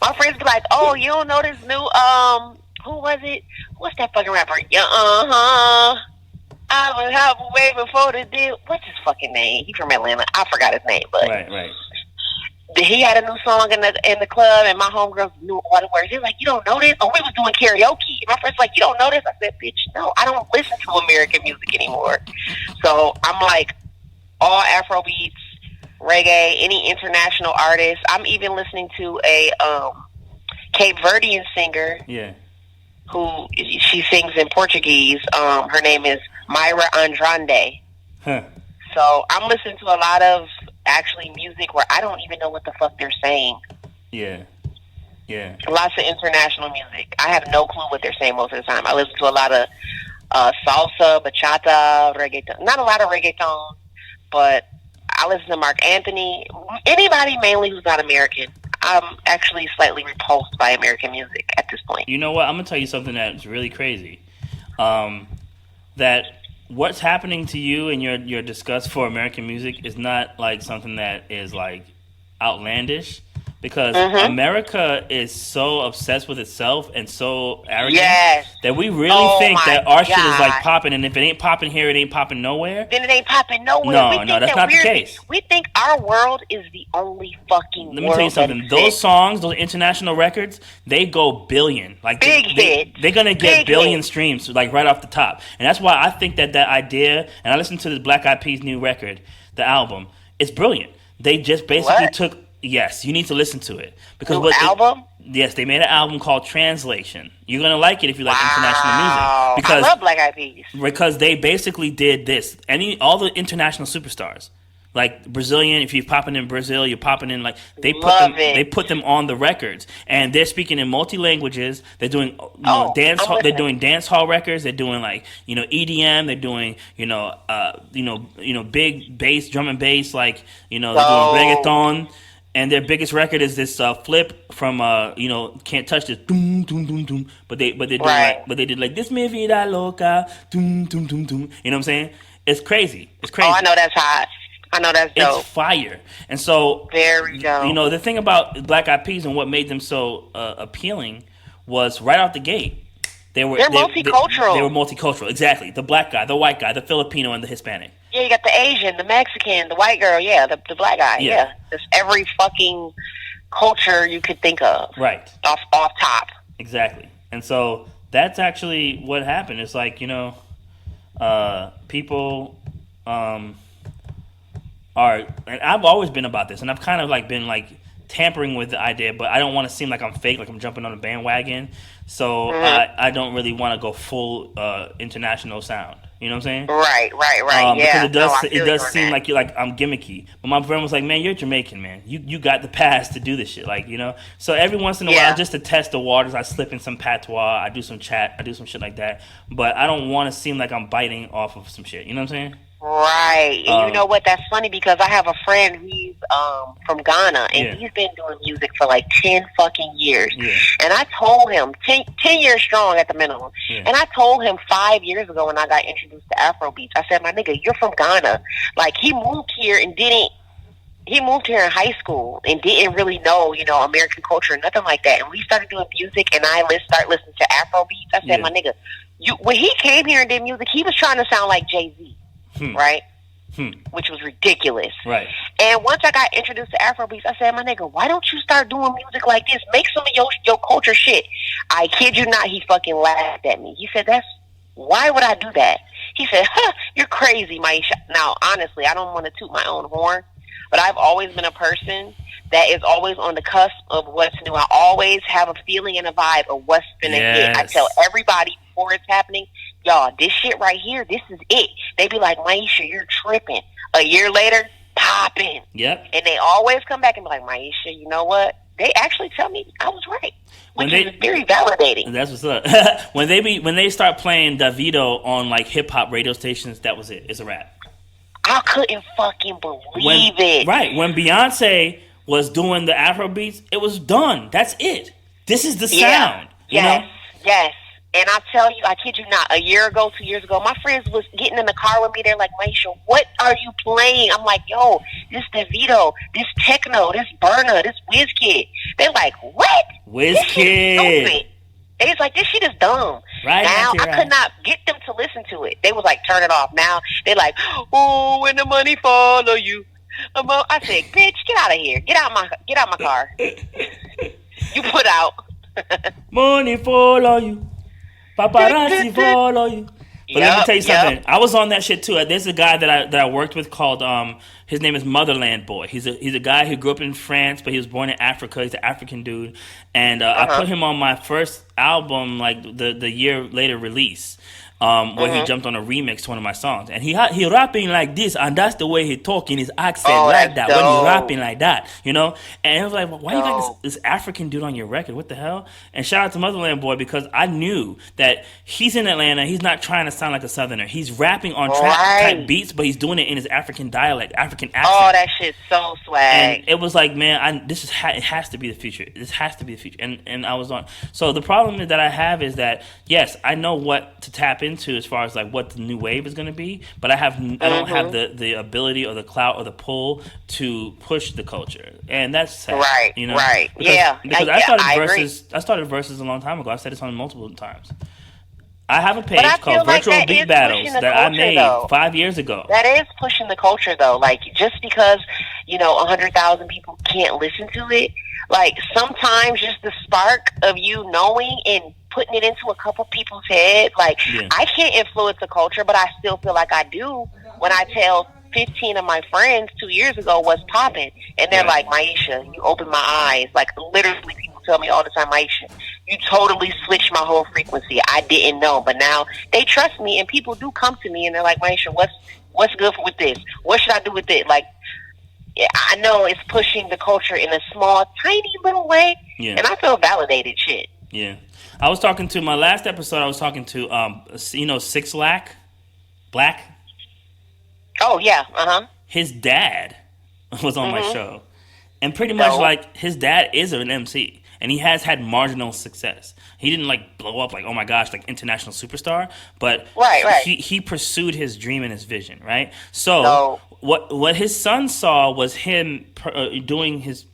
My friends be like, "Oh, you don't know this new who was it? What's that fucking rapper? Yeah, I was half away before the deal. What's his fucking name? He's from Atlanta. I forgot his name, but Right. he had a new song in the club, and my homegirls knew all the words. They're like, "You don't know this?" Oh, we was doing karaoke. And my friend's like, "You don't know this?" I said, "Bitch, no, I don't listen to American music anymore." So I'm like, all Afro beats, reggae, any international artists. I'm even listening to a Cape Verdean singer Yeah. who she sings in Portuguese. Her name is Myra Andrade. Huh. So I'm listening to a lot of actually music where I don't even know what the fuck they're saying. Yeah. Yeah. Lots of international music. I have no clue what they're saying most of the time. I listen to a lot of salsa, bachata, reggaeton. Not a lot of reggaeton, but I listen to Mark Anthony. Anybody mainly who's not American. I'm actually slightly repulsed by American music at this point. You know what? I'm gonna tell you something that's really crazy. That what's happening to you and your disgust for American music is not like something that is like outlandish, because Mm-hmm. America is so obsessed with itself and so arrogant Yes. that we really Oh think my that our shit is like God. popping, and if it ain't popping here, it ain't popping nowhere. Then it ain't popping nowhere. No, We no, think that's that not the case. we think our world is the only fucking Let me world tell you something. that Those exists. songs, those international records, they go billion. Like Big hits. they're gonna get Big billion hits. streams like right off the top. And that's why I think that idea. And I listened to the Black Eyed Peas new record, the album. It's brilliant. They just basically What? took. Yes, you need to listen to it because New album? Yes, they made an album called Translation. You're gonna like it if you like international Wow. music I love Black Eyed Peas. because they basically did this. All the international superstars, like Brazilian, if you're popping in Brazil, you're popping in like Love it. they put them on the records, and they're speaking in multi languages. They're doing dance I'm hall, they're listening. doing dance hall records. They're doing like EDM. They're doing big bass, drum and bass, like they're doing reggaeton. And their biggest record is this flip from Can't Touch This, doom doom doom doom. But they did Right. they did like This Mi Vida Loca, doom doom doom doom. You know what I'm saying? It's crazy. It's crazy. Oh, I know that's hot. I know that's dope. It's fire. And so Very dope. the thing about Black Eyed Peas and what made them so appealing was right out the gate. They're multicultural. They were multicultural. Exactly. The black guy, the white guy, the Filipino, and the Hispanic. Yeah, you got the Asian, the Mexican, the white girl, yeah, the black guy, yeah. Just every fucking culture you could think of. Right. Off top. Exactly. And so that's actually what happened. It's like, people are, and I've always been about this, and I've kind of like been like tampering with the idea, but I don't want to seem like I'm fake, like I'm jumping on a bandwagon. So I don't really want to go full international sound. You know what I'm saying? Right. Yeah. Because it does seem like I'm gimmicky. But my friend was like, "Man, you're Jamaican, man. You got the pass to do this shit." Like, So every once in a while, just to test the waters, I slip in some patois. I do some chat. I do some shit like that. But I don't want to seem like I'm biting off of some shit. You know what I'm saying? Right. And you know what? That's funny because I have a friend, he's from Ghana, and he's been doing music for like 10 fucking years. Yeah. And I told him, 10 years strong at the minimum, and I told him 5 years ago when I got introduced to Afrobeats, I said, my nigga, you're from Ghana. Like, he moved here in high school and didn't really know, American culture or nothing like that. And we started doing music, and I started listening to Afrobeats. I said, my nigga, when he came here and did music, he was trying to sound like Jay-Z. Right? Which was ridiculous. Right. And once I got introduced to Afrobeats, I said, my nigga, why don't you start doing music like this? Make some of your culture shit. I kid you not, he fucking laughed at me. He said, why would I do that? He said, you're crazy, Miesha. Now, honestly, I don't want to toot my own horn, but I've always been a person that is always on the cusp of what's new. I always have a feeling and a vibe of what's gonna hit. I tell everybody before it's happening, y'all, this shit right here, this is it. They be like, Miesha, you're tripping. A year later, popping. Yep. And they always come back and be like, Miesha, you know what? They actually tell me I was right, which is very validating. That's what's up. when they start playing Davido on like hip hop radio stations, that was it. It's a wrap. I couldn't fucking believe it. Right. When Beyonce was doing the Afro beats, it was done. That's it. This is the sound. Yes. And I tell you, I kid you not, a year ago, 2 years ago, my friends was getting in the car with me. They're like, Miesha, what are you playing? I'm like, yo, this Davido, this techno, this Burna, this WizKid. They're like, what? WizKid. They was like, this shit is dumb. Right. Now, I could not get them to listen to it. They was like, turn it off. Now, they're like, oh, when the money follow you. I said, bitch, get out of here. Get out my car. You put out. Money follow you. Paparazzi follow you. But let me tell you something. I was on that shit too. There's a guy that I worked with called his name is Motherland Boy. He's a guy who grew up in France, but he was born in Africa. He's an African dude, and I put him on my first album, like the year later release. where he jumped on a remix to one of my songs, and he rapping like this, and that's the way he talking, his accent Oh, like that's that when he dope. rapping like that, you know. And I was like, why you got Dope. this African dude on your record? What the hell? And shout out to Motherland Boy, because I knew that he's in Atlanta. He's not trying to sound like a Southerner. He's rapping on trap type Right. beats, but he's doing it in his African dialect, African Oh, accent. that shit's so And swag. it was like, man, it has to be the future. This has to be the future. And I was on. So the problem that I have is that, yes, I know what to tap into as far as like what the new wave is going to be, but I don't have the ability or the clout or the pull to push the culture, and that's sad. Right, You know, right. because, Yeah, because yeah, I agree. I started verses a long time ago. I said this on multiple times. I have a But I page called feel like Virtual that Beat is Battles pushing the that I culture, made though. 5 years ago. That is pushing the culture, though. Like, just because, 100,000 people can't listen to it, like, sometimes just the spark of you knowing and putting it into a couple people's head, like, Yeah. I can't influence the culture, but I still feel like I do when I tell 15 of my friends 2 years ago what's popping. And they're Right. like, Miesha, you opened my eyes. Like, literally, people tell me all the time, Miesha, you totally switched my whole frequency. I didn't know, but now they trust me, and people do come to me, and they're like, Miesha, what's good with this? What should I do with it? Like, I know it's pushing the culture in a small, tiny little way, Yeah. and I feel validated. Shit. Yeah. I was talking to my last episode. I was talking to Six Black. Oh yeah, His dad was on my show, and pretty much Dope. like his dad is an MC, and he has had marginal success. He didn't like blow up like, oh my gosh, like international superstar, but Right. he pursued his dream and his vision, right? So No. what his son saw was him doing his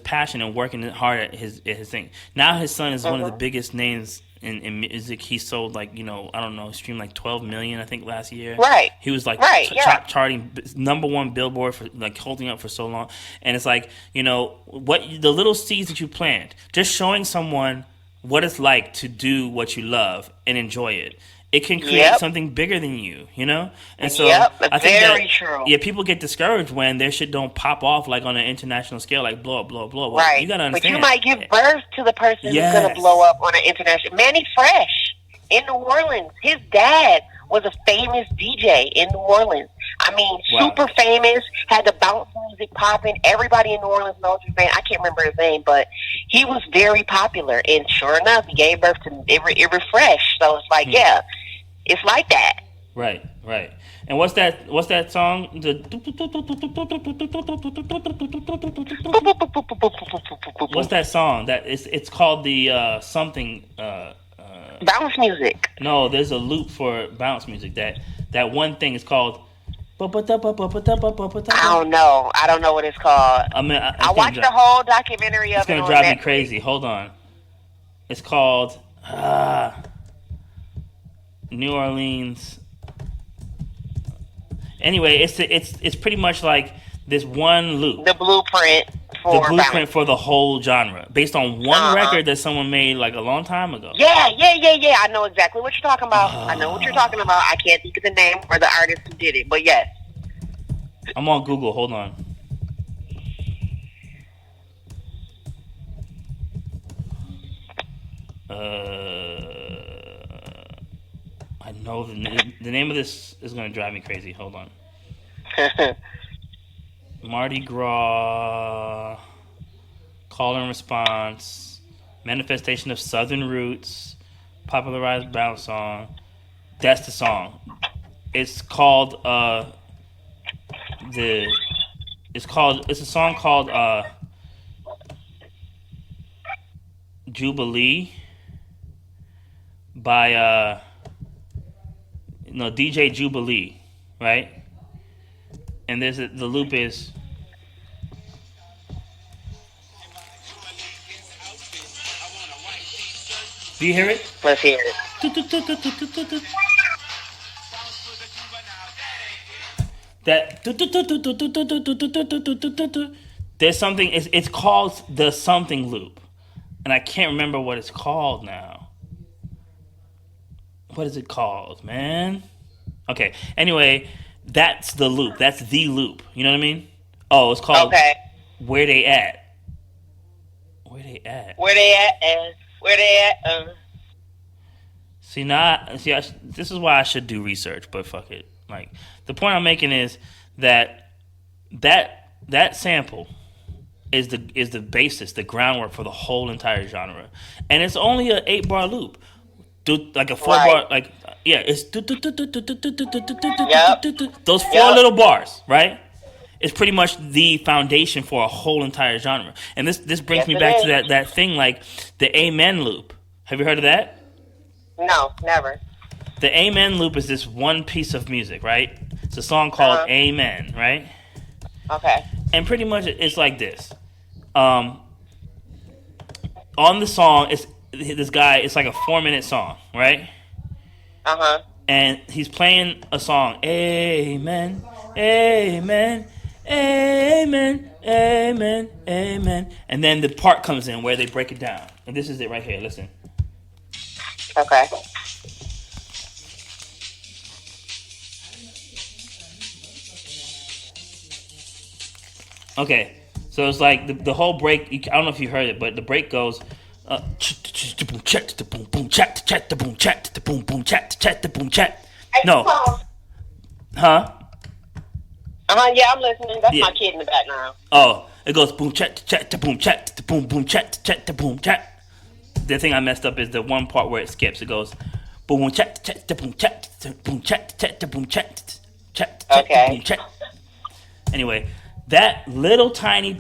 passion and working hard at his thing. Now his son is one of the biggest names in music. He sold like, I don't know, streamed like 12 million I think last year. Right. He was like Right, yeah. charting #1 Billboard for like holding up for so long. And it's like, what the little seeds that you plant, just showing someone what it's like to do what you love and enjoy it. It can create Yep. something bigger than you, And so Yep, I think very that, true. yeah, people get discouraged when their shit don't pop off like on an international scale, like blow up. Well, Right. you gotta But understand. you might give birth to the person who's going to blow up on an international. Manny Fresh in New Orleans. His dad was a famous DJ in New Orleans. I mean, Wow. super famous, had the bounce music popping. Everybody in New Orleans knows his name. I can't remember his name, but he was very popular. And sure enough, he gave birth to it refreshed. So it's like, yeah, it's like that. Right. And what's that song? What's that song? That it's called the something. Bounce music. No, there's a loop for bounce music. That one thing is called. I don't know what it's called. I mean, I watched the whole documentary of It's gonna it on drive me Netflix. crazy. Hold on. It's called New Orleans. Anyway, it's pretty much like this one loop. The blueprint for bounce. For the whole genre, based on one record that someone made like a long time ago. Yeah. I know exactly what you're talking about. I know what you're talking about. I can't think of the name or the artist who did it, but yes. I'm on Google. Hold on. I know the name of this is gonna drive me crazy. Hold on. Mardi Gras, call and response, manifestation of Southern roots, popularized bounce song. That's the song. It's called it's a song called Jubilee by DJ Jubilee, right? And the loop is. Do you hear it? Let's hear it. There's something. It's called the something loop, and I can't remember what it's called now. What is it called, man? Okay. Anyway, that's the loop. That's the loop. You know what I mean? Oh, it's called Where They At. Where They At? Where they at? Where they at? This is why I should do research, but fuck it. Like the point I'm making is that that sample is the basis, the groundwork for the whole entire genre, and it's only an 8-bar loop, like a 4-bar, like yeah, it's those 4 little bars, right? It's pretty much the foundation for a whole entire genre, and this brings me back to that thing like the Amen loop. Have you heard of that? No, never. The Amen loop is this one piece of music, right? It's a song called Amen, right? Okay. And pretty much it's like this. On the song, it's this guy. It's like a 4-minute song, right? And he's playing a song. Amen, amen, amen, amen, amen. And then the part comes in where they break it down. And this is it right here. Listen. Okay. Okay, so it's like the whole break. I don't know if you heard it, but the break goes. Huh? No. Huh? Yeah, I'm listening. That's my kid in the background. Oh, it goes boom chat chat boom chat boom boom chat chat boom chat. The thing I messed up is the one part where it skips. It goes boom chat chat boom chat boom chat chat boom chat chat boom chat. Anyway, that little tiny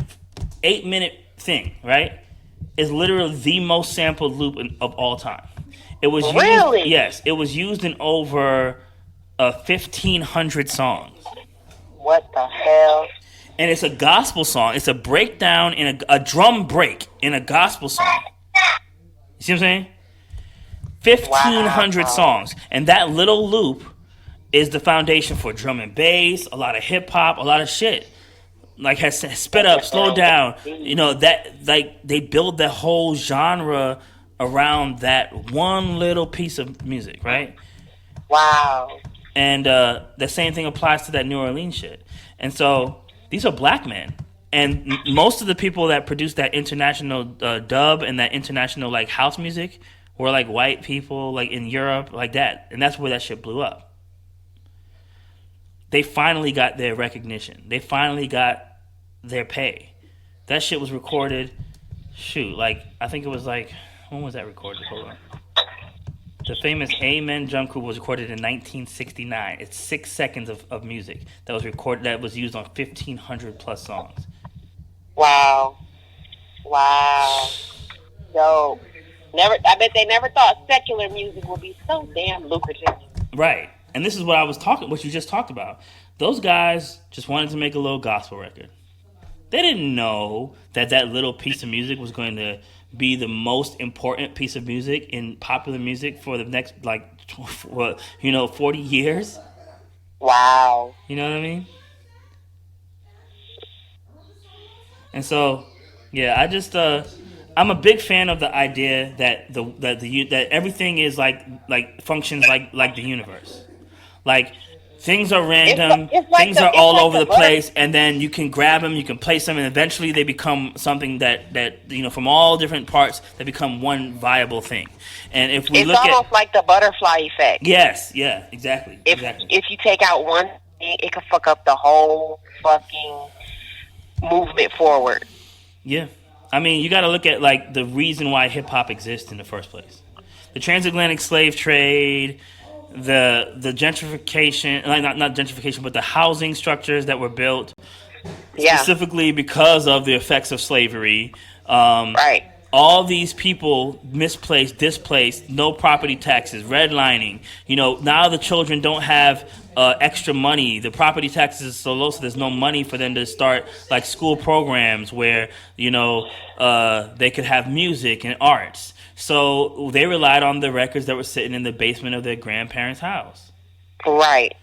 8-minute thing, right, is literally the most sampled loop of all time. It was really? Yes, it was used in over 1,500 songs. What the hell? And it's a gospel song. It's a breakdown in a drum break in a gospel song. You see what I'm saying? 1,500 songs, and that little loop is the foundation for drum and bass, a lot of hip hop, a lot of shit. Like has sped up, slowed down. You know that like they build the whole genre around that one little piece of music, right? Wow. And the same thing applies to that New Orleans shit. And so these are black men, and most of the people that produce that international dub and that international like house music were like white people, like in Europe, like that. And that's where that shit blew up. They finally got their recognition. They finally got their pay. That shit was recorded. Shoot, like I think it was like when was that recorded? Hold on. The famous Amen Junku was recorded in 1969. It's 6 seconds of music that was recorded that was used on 1,500 plus songs. Wow. Yo, I bet they never thought secular music would be so damn lucrative. Right. And this is what what you just talked about. Those guys just wanted to make a little gospel record. They didn't know that little piece of music was going to be the most important piece of music in popular music for the next, 40 years. Wow. You know what I mean? And so, yeah, I just, I'm a big fan of the idea that that everything is like functions like the universe. Like things are random, things are all over the place, and then you can grab them, you can place them, and eventually they become something that from all different parts that become one viable thing. And if we it's almost like the butterfly effect. Yes, yeah, exactly. If you take out one thing, it can fuck up the whole fucking movement forward. Yeah, I mean, you got to look at like the reason why hip hop exists in the first place: the transatlantic slave trade. The gentrification, like not gentrification, but the housing structures that were built specifically because of the effects of slavery. Right. All these people misplaced, displaced, no property taxes, redlining. Now the children don't have extra money. The property taxes is so low, so there's no money for them to start like school programs where they could have music and arts. So they relied on the records that were sitting in the basement of their grandparents' house. Right.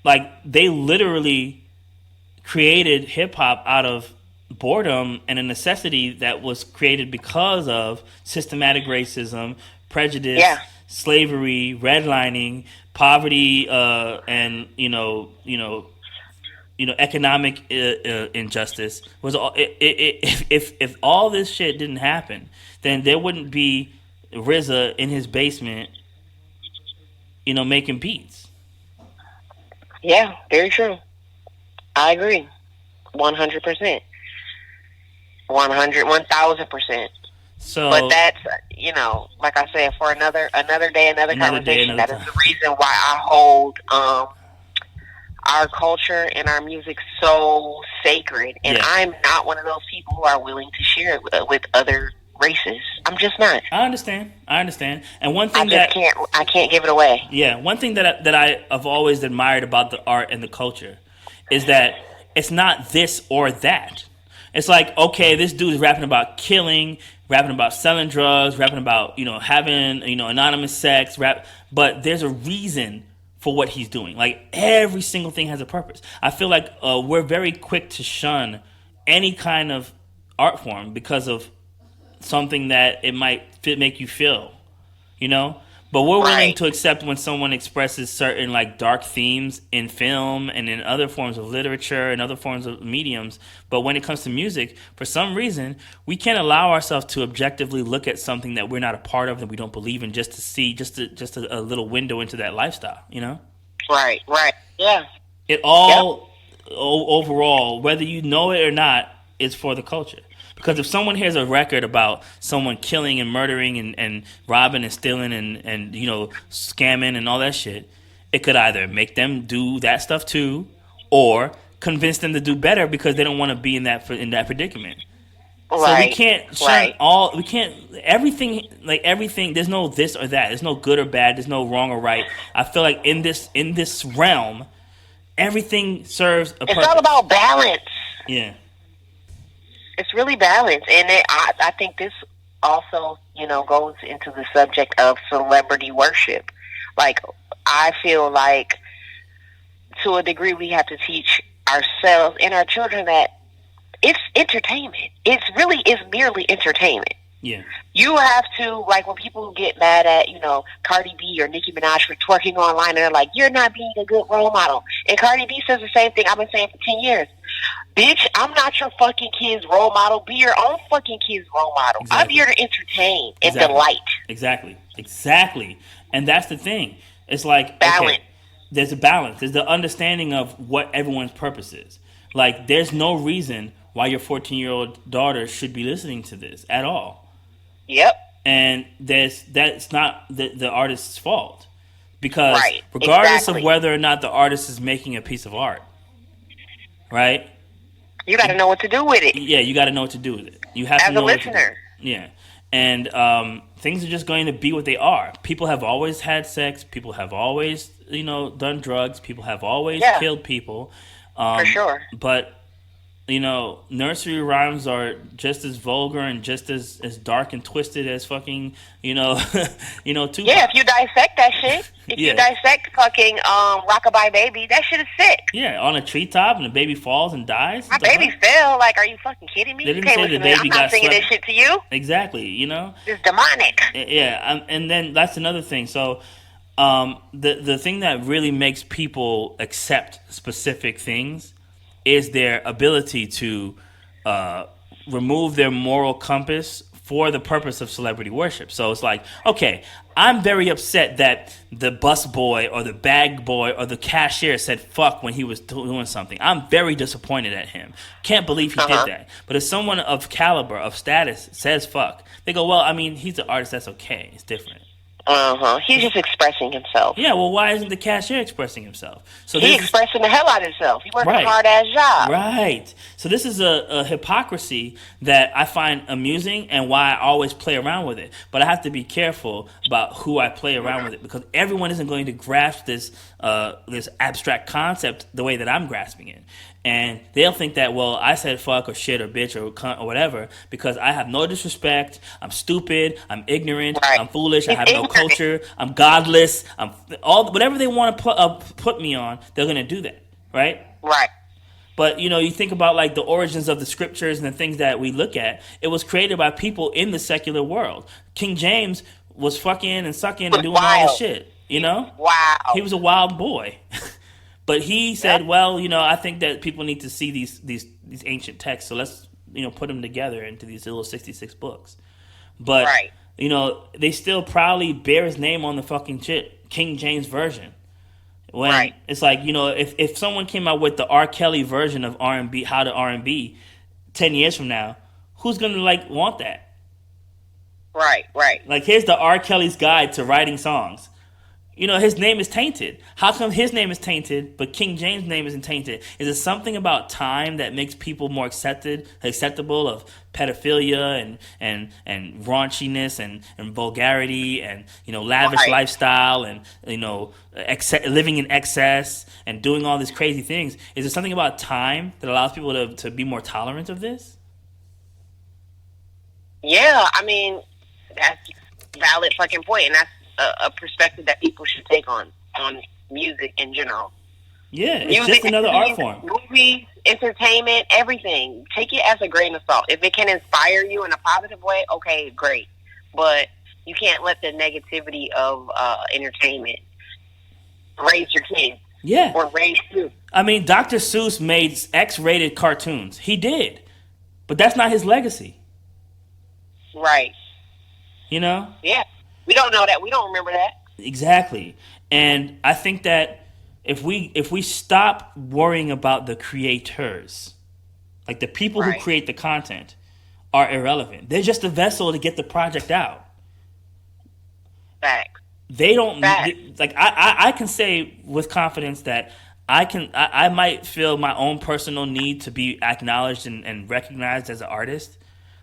Like they literally created hip hop out of boredom and a necessity that was created because of systematic racism, prejudice, slavery, redlining, poverty, and economic injustice. Was all if all this shit didn't happen, then there wouldn't be RZA in his basement making beats. Yeah, very true. I agree. 100%. 1,000%. But So that's, like I said, for another day, another another day, conversation. another That is time. the reason why I hold our culture and our music so sacred. And Yeah, I'm not one of those people who are willing to share it with other races. I'm just not. I understand. I understand. And one I thing just that can't. I can't give it away. Yeah, one thing that I have always admired about the art and the culture is that it's not this or that. It's like, okay, this dude's rapping about killing, rapping about selling drugs, rapping about having anonymous sex, but there's a reason for what he's doing. Like every single thing has a purpose. I feel like we're very quick to shun any kind of art form because of something that it might make you feel, you know. But we're willing Right. to accept when someone expresses certain like dark themes in film and in other forms of literature and other forms of mediums. But when it comes to music, for some reason, we can't allow ourselves to objectively look at something that we're not a part of, that we don't believe in, just to see a little window into that lifestyle. You know, Right. Right. Yeah. it Yep. all overall, whether you know it or not, is for the culture. Because if someone hears a record about someone killing and murdering and robbing and stealing and scamming and all that shit, it could either make them do that stuff too, or convince them to do better because they don't want to be in that predicament. So we Right. can't shun Right. all. We can't everything. There's no this or that. There's no good or bad. There's no wrong or right. I feel like in this realm, everything serves a It's all purpose. about balance. Yeah. It's really balanced, and I think this also, goes into the subject of celebrity worship. Like, I feel like to a degree we have to teach ourselves and our children that it's entertainment. It's really is merely entertainment. Yeah. You have to, like, when people get mad at, Cardi B or Nicki Minaj for twerking online, and they're like, you're not being a good role model. And Cardi B says the same thing I've been saying for 10 years. Bitch, I'm not your fucking kid's role model. Be your own fucking kid's role model. I'm Exactly. here to entertain and Exactly. delight. Exactly. And that's the thing. It's like, Balance. okay, there's a balance. There's the understanding of what everyone's purpose is. Like, there's no reason why your 14-year-old daughter should be listening to this at all. Yep. And that's not the artist's fault. Because Right. regardless Exactly. of whether or not the artist is making a piece of art, right? You got to know what to do with it Yeah, you got to know what to do with it. You have to as a know what to do. listener. Yeah. And things are just going to be what they are. People have always had sex. People have always, done drugs. People have always Yeah. killed people. For sure. But, nursery rhymes are just as vulgar and just as dark and twisted as fucking, Tupac. Yeah, if you dissect that shit, if Yeah. you dissect fucking Rockabye Baby, that shit is sick. Yeah, on a treetop and the baby falls and dies. My What the baby fuck? fell. Like, are you fucking kidding me? They You didn't can't say listen the to me. I'm baby not got singing swept. this shit to you. Exactly, It's demonic. Yeah, and then that's another thing. So, the thing that really makes people accept specific things is their ability to remove their moral compass for the purpose of celebrity worship. So it's like, okay, I'm very upset that the bus boy or the bag boy or the cashier said fuck when he was doing something. I'm very disappointed at him. Can't believe he did that. But if someone of caliber, of status, says fuck, they go, well, I mean, he's an artist. That's okay. It's different. He's just expressing himself. Yeah, well, why isn't the cashier expressing himself? So He this is- expressing the hell out of himself. He working Right. a hard ass job. Right. So this is a hypocrisy that I find amusing and why I always play around with it. But I have to be careful about who I play around with it because everyone isn't going to grasp this abstract concept the way that I'm grasping it. And they'll think that, well, I said fuck or shit or bitch or cunt or whatever because I have no disrespect, I'm stupid, I'm ignorant, Right. I'm foolish, I He's have no ignorant. culture, I'm godless, I'm whatever they want to put me on, they're going to do that, right? Right. But you think about like the origins of the scriptures and the things that we look at. It was created by people in the secular world. King James was fucking and sucking and doing all this Wild. shit. Wow. He was a wild boy. But he said, Yep. well, I think that people need to see these ancient texts, so let's put them together into these little 66 books. But Right. they still proudly bear his name on the fucking shit King James version. When Right. it's like, if someone came out with the R. Kelly version of R&B, how to R&B 10 years from now, who's going to like want that? Right. Like, here's the R. Kelly's guide to writing songs. His name is tainted. How come his name is tainted, but King James' name isn't tainted? Is it something about time that makes people more acceptable of pedophilia and raunchiness and vulgarity and lavish lifestyle and living in excess and doing all these crazy things? Is there something about time that allows people to be more tolerant of this? Yeah, I mean, that's a valid fucking point, and that's a perspective that people should take on music in general. Yeah, it's just another art form. Movies, entertainment, everything. Take it as a grain of salt. If it can inspire you in a positive way, okay, great. But you can't let the negativity of entertainment raise your kids. Yeah. Or raise you. I mean, Dr. Seuss made X-rated cartoons. He did. But that's not his legacy. Right. Yeah. We don't know that. We don't remember that. Exactly. And I think that if we stop worrying about the creators, like the people who create the content are irrelevant. They're just a vessel to get the project out. Facts. They don't like I can say with confidence that I might feel my own personal need to be acknowledged and recognized as an artist,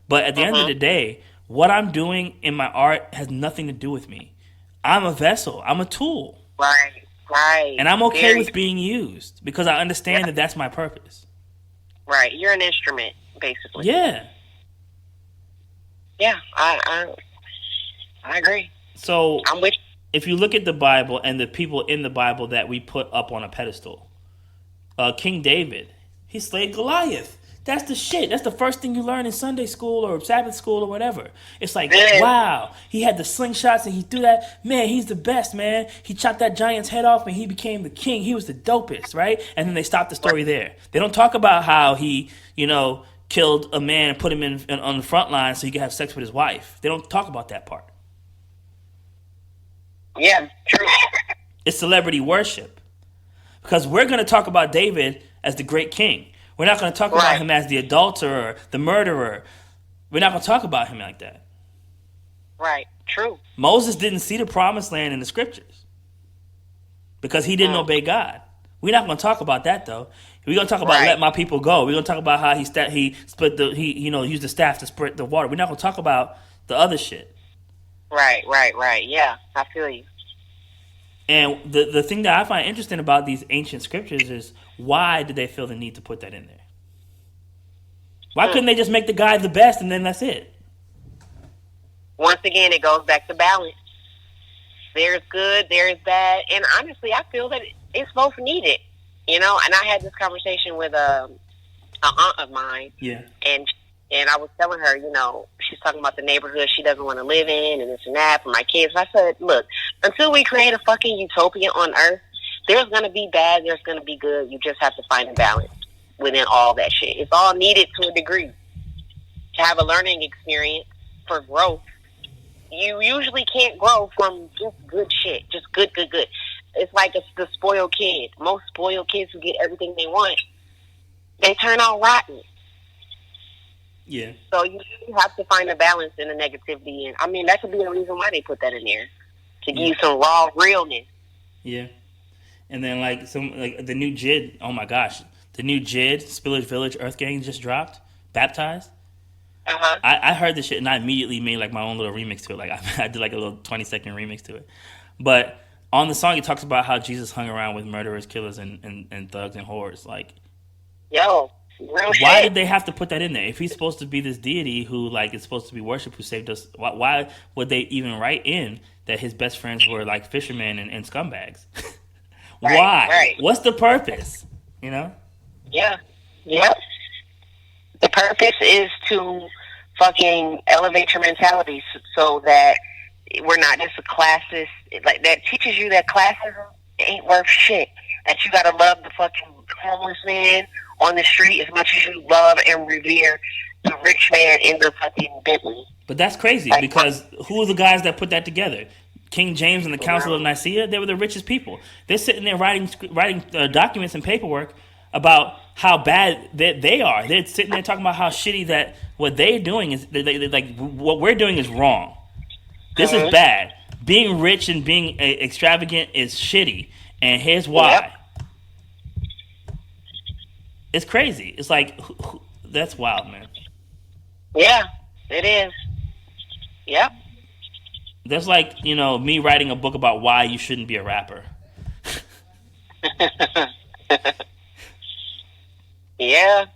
but at the end of the day, what I'm doing in my art has nothing to do with me. I'm a vessel. I'm a tool. Right. And I'm okay with being used because I understand that that's my purpose. Right. You're an instrument, basically. Yeah. Yeah, I agree. So I'm with you. If you look at the Bible and the people in the Bible that we put up on a pedestal, King David, he slayed Goliath. That's the shit. That's the first thing you learn in Sunday school or Sabbath school or whatever. It's like, wow, he had the slingshots and he threw that. Man, he's the best, man. He chopped that giant's head off and he became the king. He was the dopest, right? And then they stop the story there. They don't talk about how he, killed a man and put him in on the front line so he could have sex with his wife. They don't talk about that part. Yeah, true. It's celebrity worship. Because we're going to talk about David as the great king. We're not going to talk about him as the adulterer, the murderer. We're not going to talk about him like that. Right, true. Moses didn't see the promised land in the scriptures because he didn't obey God. We're not going to talk about that, though. We're going to talk about let my people go. We're going to talk about how he used the staff to split the water. We're not going to talk about the other shit. Right. Yeah, I feel you. And the thing that I find interesting about these ancient scriptures is why did they feel the need to put that in there? Why couldn't they just make the guy the best and then that's it? Once again, it goes back to balance. There's good, there's bad, and honestly, I feel that it's both needed. And I had this conversation with an aunt of mine. Yeah. And I was telling her, she's talking about the neighborhood she doesn't want to live in and this and that for my kids. And I said, look, until we create a fucking utopia on Earth, there's going to be bad, there's going to be good. You just have to find a balance within all that shit. It's all needed to a degree. To have a learning experience for growth, you usually can't grow from just good shit. Just good. It's like the spoiled kid. Most spoiled kids who get everything they want, they turn out rotten. Yeah. So you have to find a balance in the negativity, and I mean that could be a reason why they put that in there to give you some raw realness. Yeah. And then the new JID. Oh my gosh, the new JID Spillage Village Earth Gang just dropped. Baptized. I heard this shit and I immediately made my own little remix to it. I did a little 20-second remix to it. But on the song, it talks about how Jesus hung around with murderers, killers, and thugs and whores. Yo. Real shit. Why did they have to put that in there? If he's supposed to be this deity who is supposed to be worshipped, who saved us, why would they even write in that his best friends were fishermen and scumbags? Why? Right. What's the purpose? Yeah. Yep. The purpose is to fucking elevate your mentality so that we're not just a classist. That teaches you that classism ain't worth shit. That you gotta love the fucking homeless man on the street as much as you love and revere the rich man in the fucking Bentley. But that's crazy because who are the guys that put that together? King James and the Council of Nicaea, they were the richest people. They're sitting there writing documents and paperwork about how bad they are. They're sitting there talking about how shitty that what they're doing is like what we're doing is wrong. This is bad. Being rich and being extravagant is shitty, and here's why. Yep. It's crazy. It's like that's wild, man. Yeah, it is. Yep. That's like, me writing a book about why you shouldn't be a rapper. Yeah.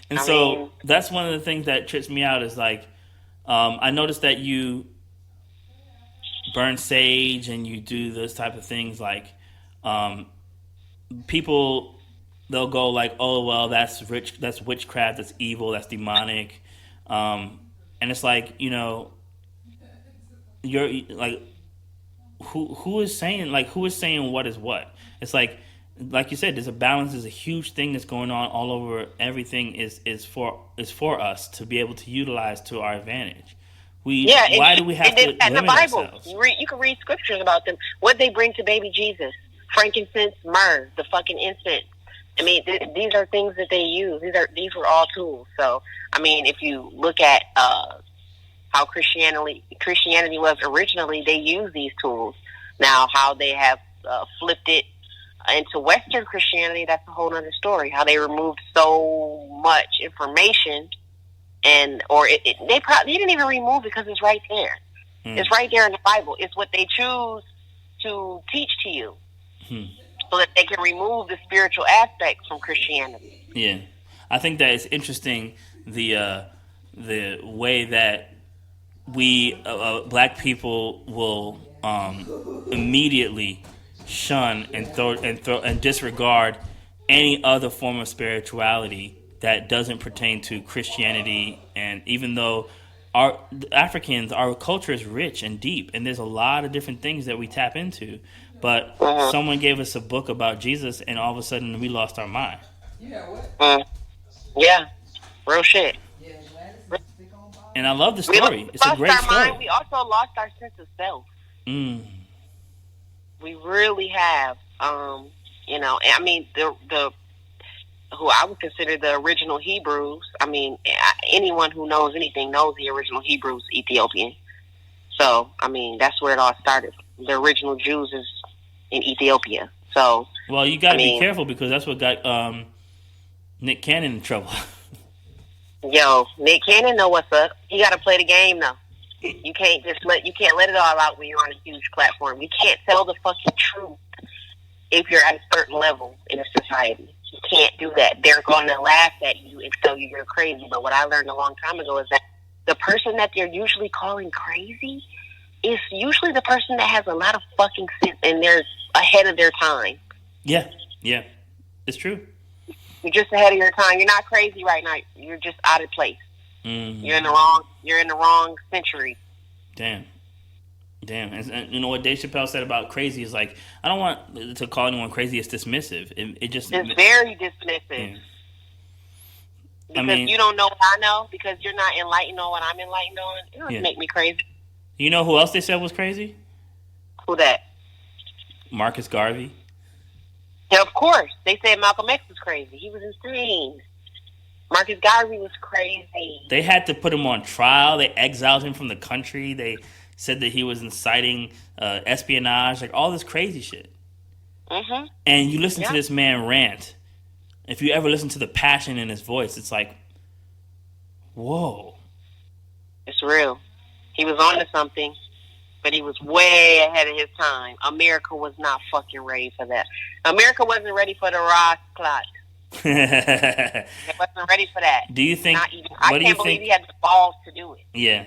And that's one of the things that trips me out is like, I noticed that you burn sage and you do those type of things. Like, people, they'll go like, oh, well, that's witchcraft, that's evil, that's demonic. And it's like, you're like, who is saying what is what? It's like you said, there's a balance. There's a huge thing that's going on all over. Everything is for us to be able to utilize to our advantage. Why do we have to limit the Bible, ourselves? you can read scriptures about them. What they bring to baby Jesus: frankincense, myrrh, the fucking incense. I mean, these are things that they use. These were all tools. So, I mean, if you look at how Christianity was originally, they used these tools. Now, how they have flipped it into Western Christianity, that's a whole other story. How they removed so much information, they didn't even remove it because it's right there. It's right there in the Bible. It's what they choose to teach to you, so that they can remove the spiritual aspects from Christianity. Yeah, I think that it's interesting the way that we black people will immediately shun and disregard any other form of spirituality that doesn't pertain to Christianity. And even though our culture is rich and deep, and there's a lot of different things that we tap into, but someone gave us a book about Jesus, and all of a sudden we lost our mind. Yeah, real shit. And I love the story. It's a great story. We also lost our sense of self. We really have. I mean, the who I would consider the original Hebrews. I mean, anyone who knows anything knows the original Hebrews Ethiopian. So, I mean, that's where it all started. The original Jews is in Ethiopia. So, well, you got to be careful because that's what got Nick Cannon in trouble. Yo, Nick Cannon know what's up. He got to play the game though. You can't let it all out when you're on a huge platform. You can't tell the fucking truth if you're at a certain level in a society. You can't do that. They're going to laugh at you and tell you you're crazy. But what I learned a long time ago is that the person that they're usually calling crazy is usually the person that has a lot of fucking sense and they're ahead of their time. Yeah, it's true. You're just ahead of your time. You're not crazy right now. You're just out of place. You're in the wrong century. Damn. And you know what Dave Chappelle said about crazy is like, I don't want to call anyone crazy. It's dismissive. It's very dismissive. Yeah. Because you don't know what I know. Because you're not enlightened on what I'm enlightened on. It doesn't make me crazy. You know who else they said was crazy? Who that? Marcus Garvey. Yeah, of course. They said Malcolm X was crazy. He was insane. Marcus Garvey was crazy. They had to put him on trial. They exiled him from the country. They said that he was inciting espionage, like all this crazy shit. And you listen to this man rant. If you ever listen to the passion in his voice, it's like, whoa. It's real. He was onto something, but he was way ahead of his time. America was not fucking ready for that. America wasn't ready for the Ross plot. It wasn't ready for that. Do you think? I can't believe he had the balls to do it. Yeah,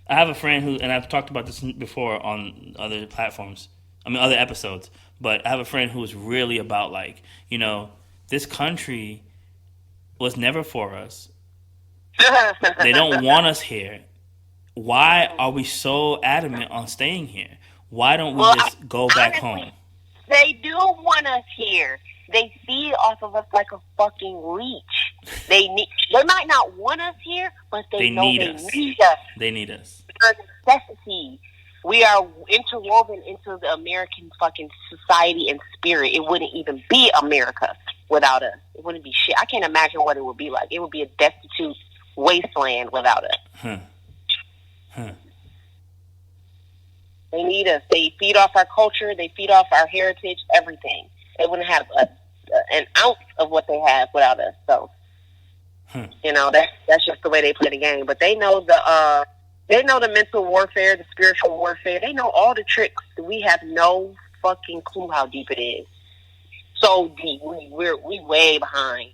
I have a friend who, and I've talked about this before on other platforms. Other episodes. But I have a friend who is really about like, this country was never for us. They don't want us here. Why are we so adamant on staying here? Why don't we just go back home? They do want us here. They feed off of us like a fucking leech. They might not want us here, but they know they need us. They need us. They're a necessity. We are interwoven into the American fucking society and spirit. It wouldn't even be America without us. It wouldn't be shit. I can't imagine what it would be like. It would be a destitute wasteland without us. They need us. They feed off our culture. They feed off our heritage, everything. They wouldn't have an ounce of what they have without us. So, you know, that's just the way they play the game. But they know the mental warfare, the spiritual warfare. They know all the tricks. We have no fucking clue how deep it is. So deep. We way behind.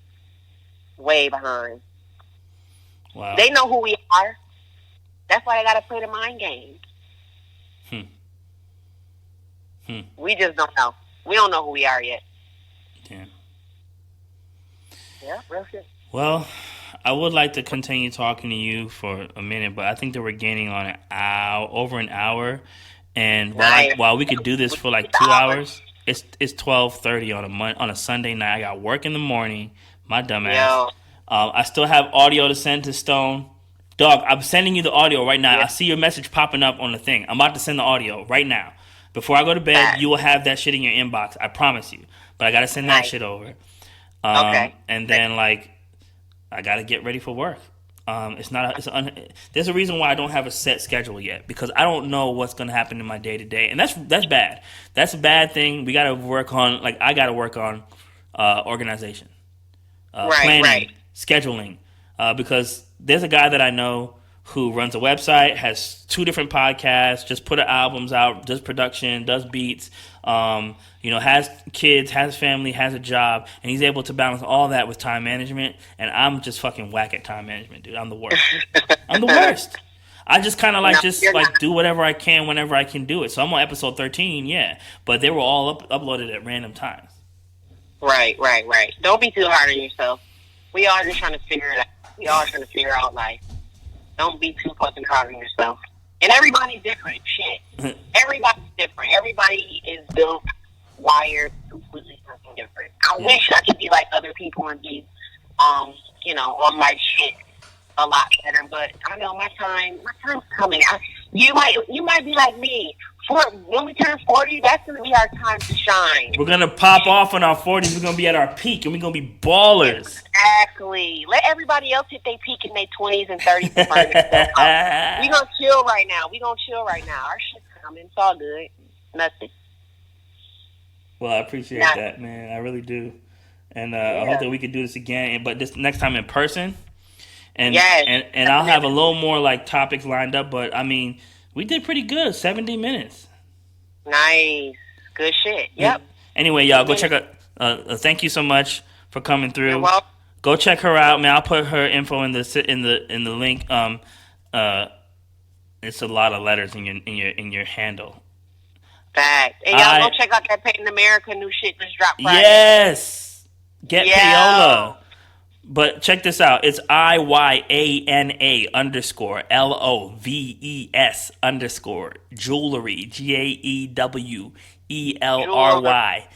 Way behind. Wow. They know who we are. That's why they gotta play the mind game. We just don't know. We don't know who we are yet. Damn. Yeah, real shit. Well, I would like to continue talking to you for a minute, but I think that we're gaining on over an hour. And while we could do this for like 2 hours, it's 12:30 on a Sunday night. I got work in the morning. My dumb ass. I still have audio to send to Stone. Dog, I'm sending you the audio right now. I see your message popping up on the thing. I'm about to send the audio right now. Before I go to bed, you will have that shit in your inbox. I promise you. But I got to send that shit over. Okay. And then, like, I got to get ready for work. There's a reason why I don't have a set schedule yet, because I don't know what's going to happen in my day to day. And that's bad. That's a bad thing. We got to work on, like, I got to work on organization, planning, scheduling, because there's a guy that I know who runs a website, has 2 different podcasts, just put albums out, does production, does beats, has kids, has family, has a job, and he's able to balance all that with time management. And I'm just fucking whack at time management, dude. I'm the worst. I'm the worst. I just kind of do whatever I can whenever I can do it. So I'm on episode 13, yeah, but they were all uploaded at random times. Right. Don't be too hard on yourself. We all just trying to figure it out. We all trying to figure out life. Don't be too fucking hard on yourself. And everybody's different. Shit. Everybody's different. Everybody is built, wired, completely fucking different. I wish I could be like other people and be, on my shit a lot better. But I know my time's coming. You might be like me. When we turn 40, that's going to be our time to shine. We're going to pop off in our 40s. We're going to be at our peak, and we're going to be ballers. Exactly. Let everybody else hit their peak in their 20s and 30s. We're going to chill right now. Our shit's coming. It's all good. Nothing. Well, I appreciate that, man. I really do. And I hope that we could do this again, but this next time in person. And I'll have a little more, like, topics lined up, but, I mean, we did pretty good. 70 minutes. Nice. Good shit. Yep. Anyway, y'all, go check out. Thank you so much for coming through. You're welcome. Go check her out, man. I'll put her info in the link. It's a lot of letters in your handle. Fact. And y'all go check out that Paint in America new shit just dropped Friday. Yes. Get payola. But check this out. It's IYANA _LOVES _jewelry GAEWELRY.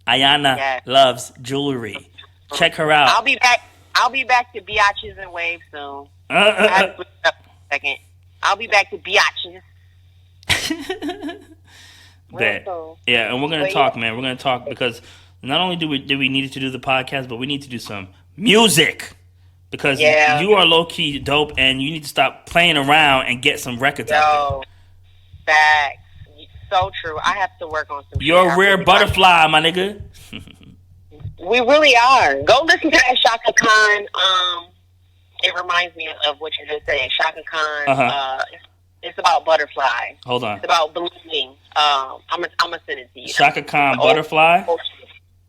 Iyana loves jewelry. Check her out. I'll be back to biatches and waves soon. Second. I'll be back to biatches. Yeah, and we're gonna talk, man. We're gonna talk because not only do we need to do the podcast, but we need to do some music, because you are low-key dope, and you need to stop playing around and get some records out there. Facts. So true. I have to work on some You're a rare butterfly, my nigga. We really are. Go listen to that Shaka Khan. It reminds me of what you just said. Shaka Khan. It's about butterflies. Hold on. It's about blooming. I'm gonna send it to you. Shaka Khan butterfly?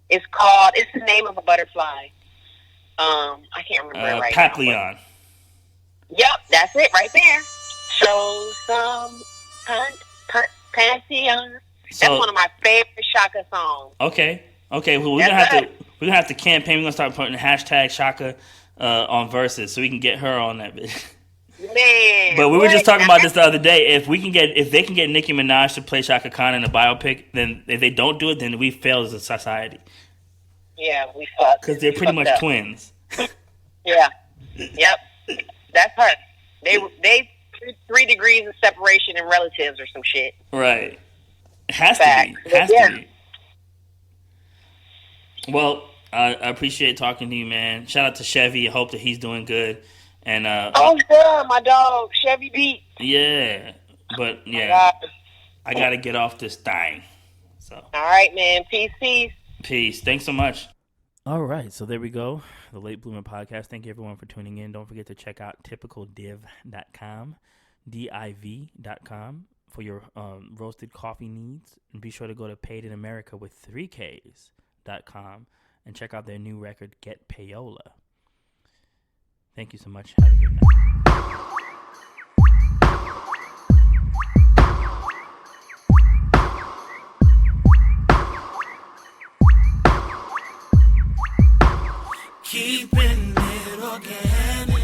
It's the name of a butterfly. I can't remember it right Papillon. now. Yep, that's it right there. Show some Pantheon. That's one of my favorite Shaka songs. Okay. Well, we're gonna have to campaign. We're gonna start putting hashtag Shaka on verses so we can get her on that bit. Man, but we were just talking about this the other day. If they can get Nicki Minaj to play Shaka Khan in a biopic, then if they don't do it, then we fail as a society. Yeah, we fucked. Because they're pretty much twins. Yeah. Yep. That's her. They three degrees of separation in relatives or some shit. Right. It has Fact. to be. Has to be. Well, I appreciate talking to you, man. Shout out to Chevy. I hope that he's doing good. And oh yeah, my dog Chevy beat. Yeah, but yeah, I gotta get off this thing. So. All right, man. Peace. Peace. Thanks so much. All right, so there we go. The Late Bloomer Podcast. Thank you everyone for tuning in. Don't forget to check out typicaldiv.com, div.com for your roasted coffee needs, and be sure to go to Paid in America with 3ks.com and check out their new record Get Payola. Thank you so much. Have a good night. Keeping it organic.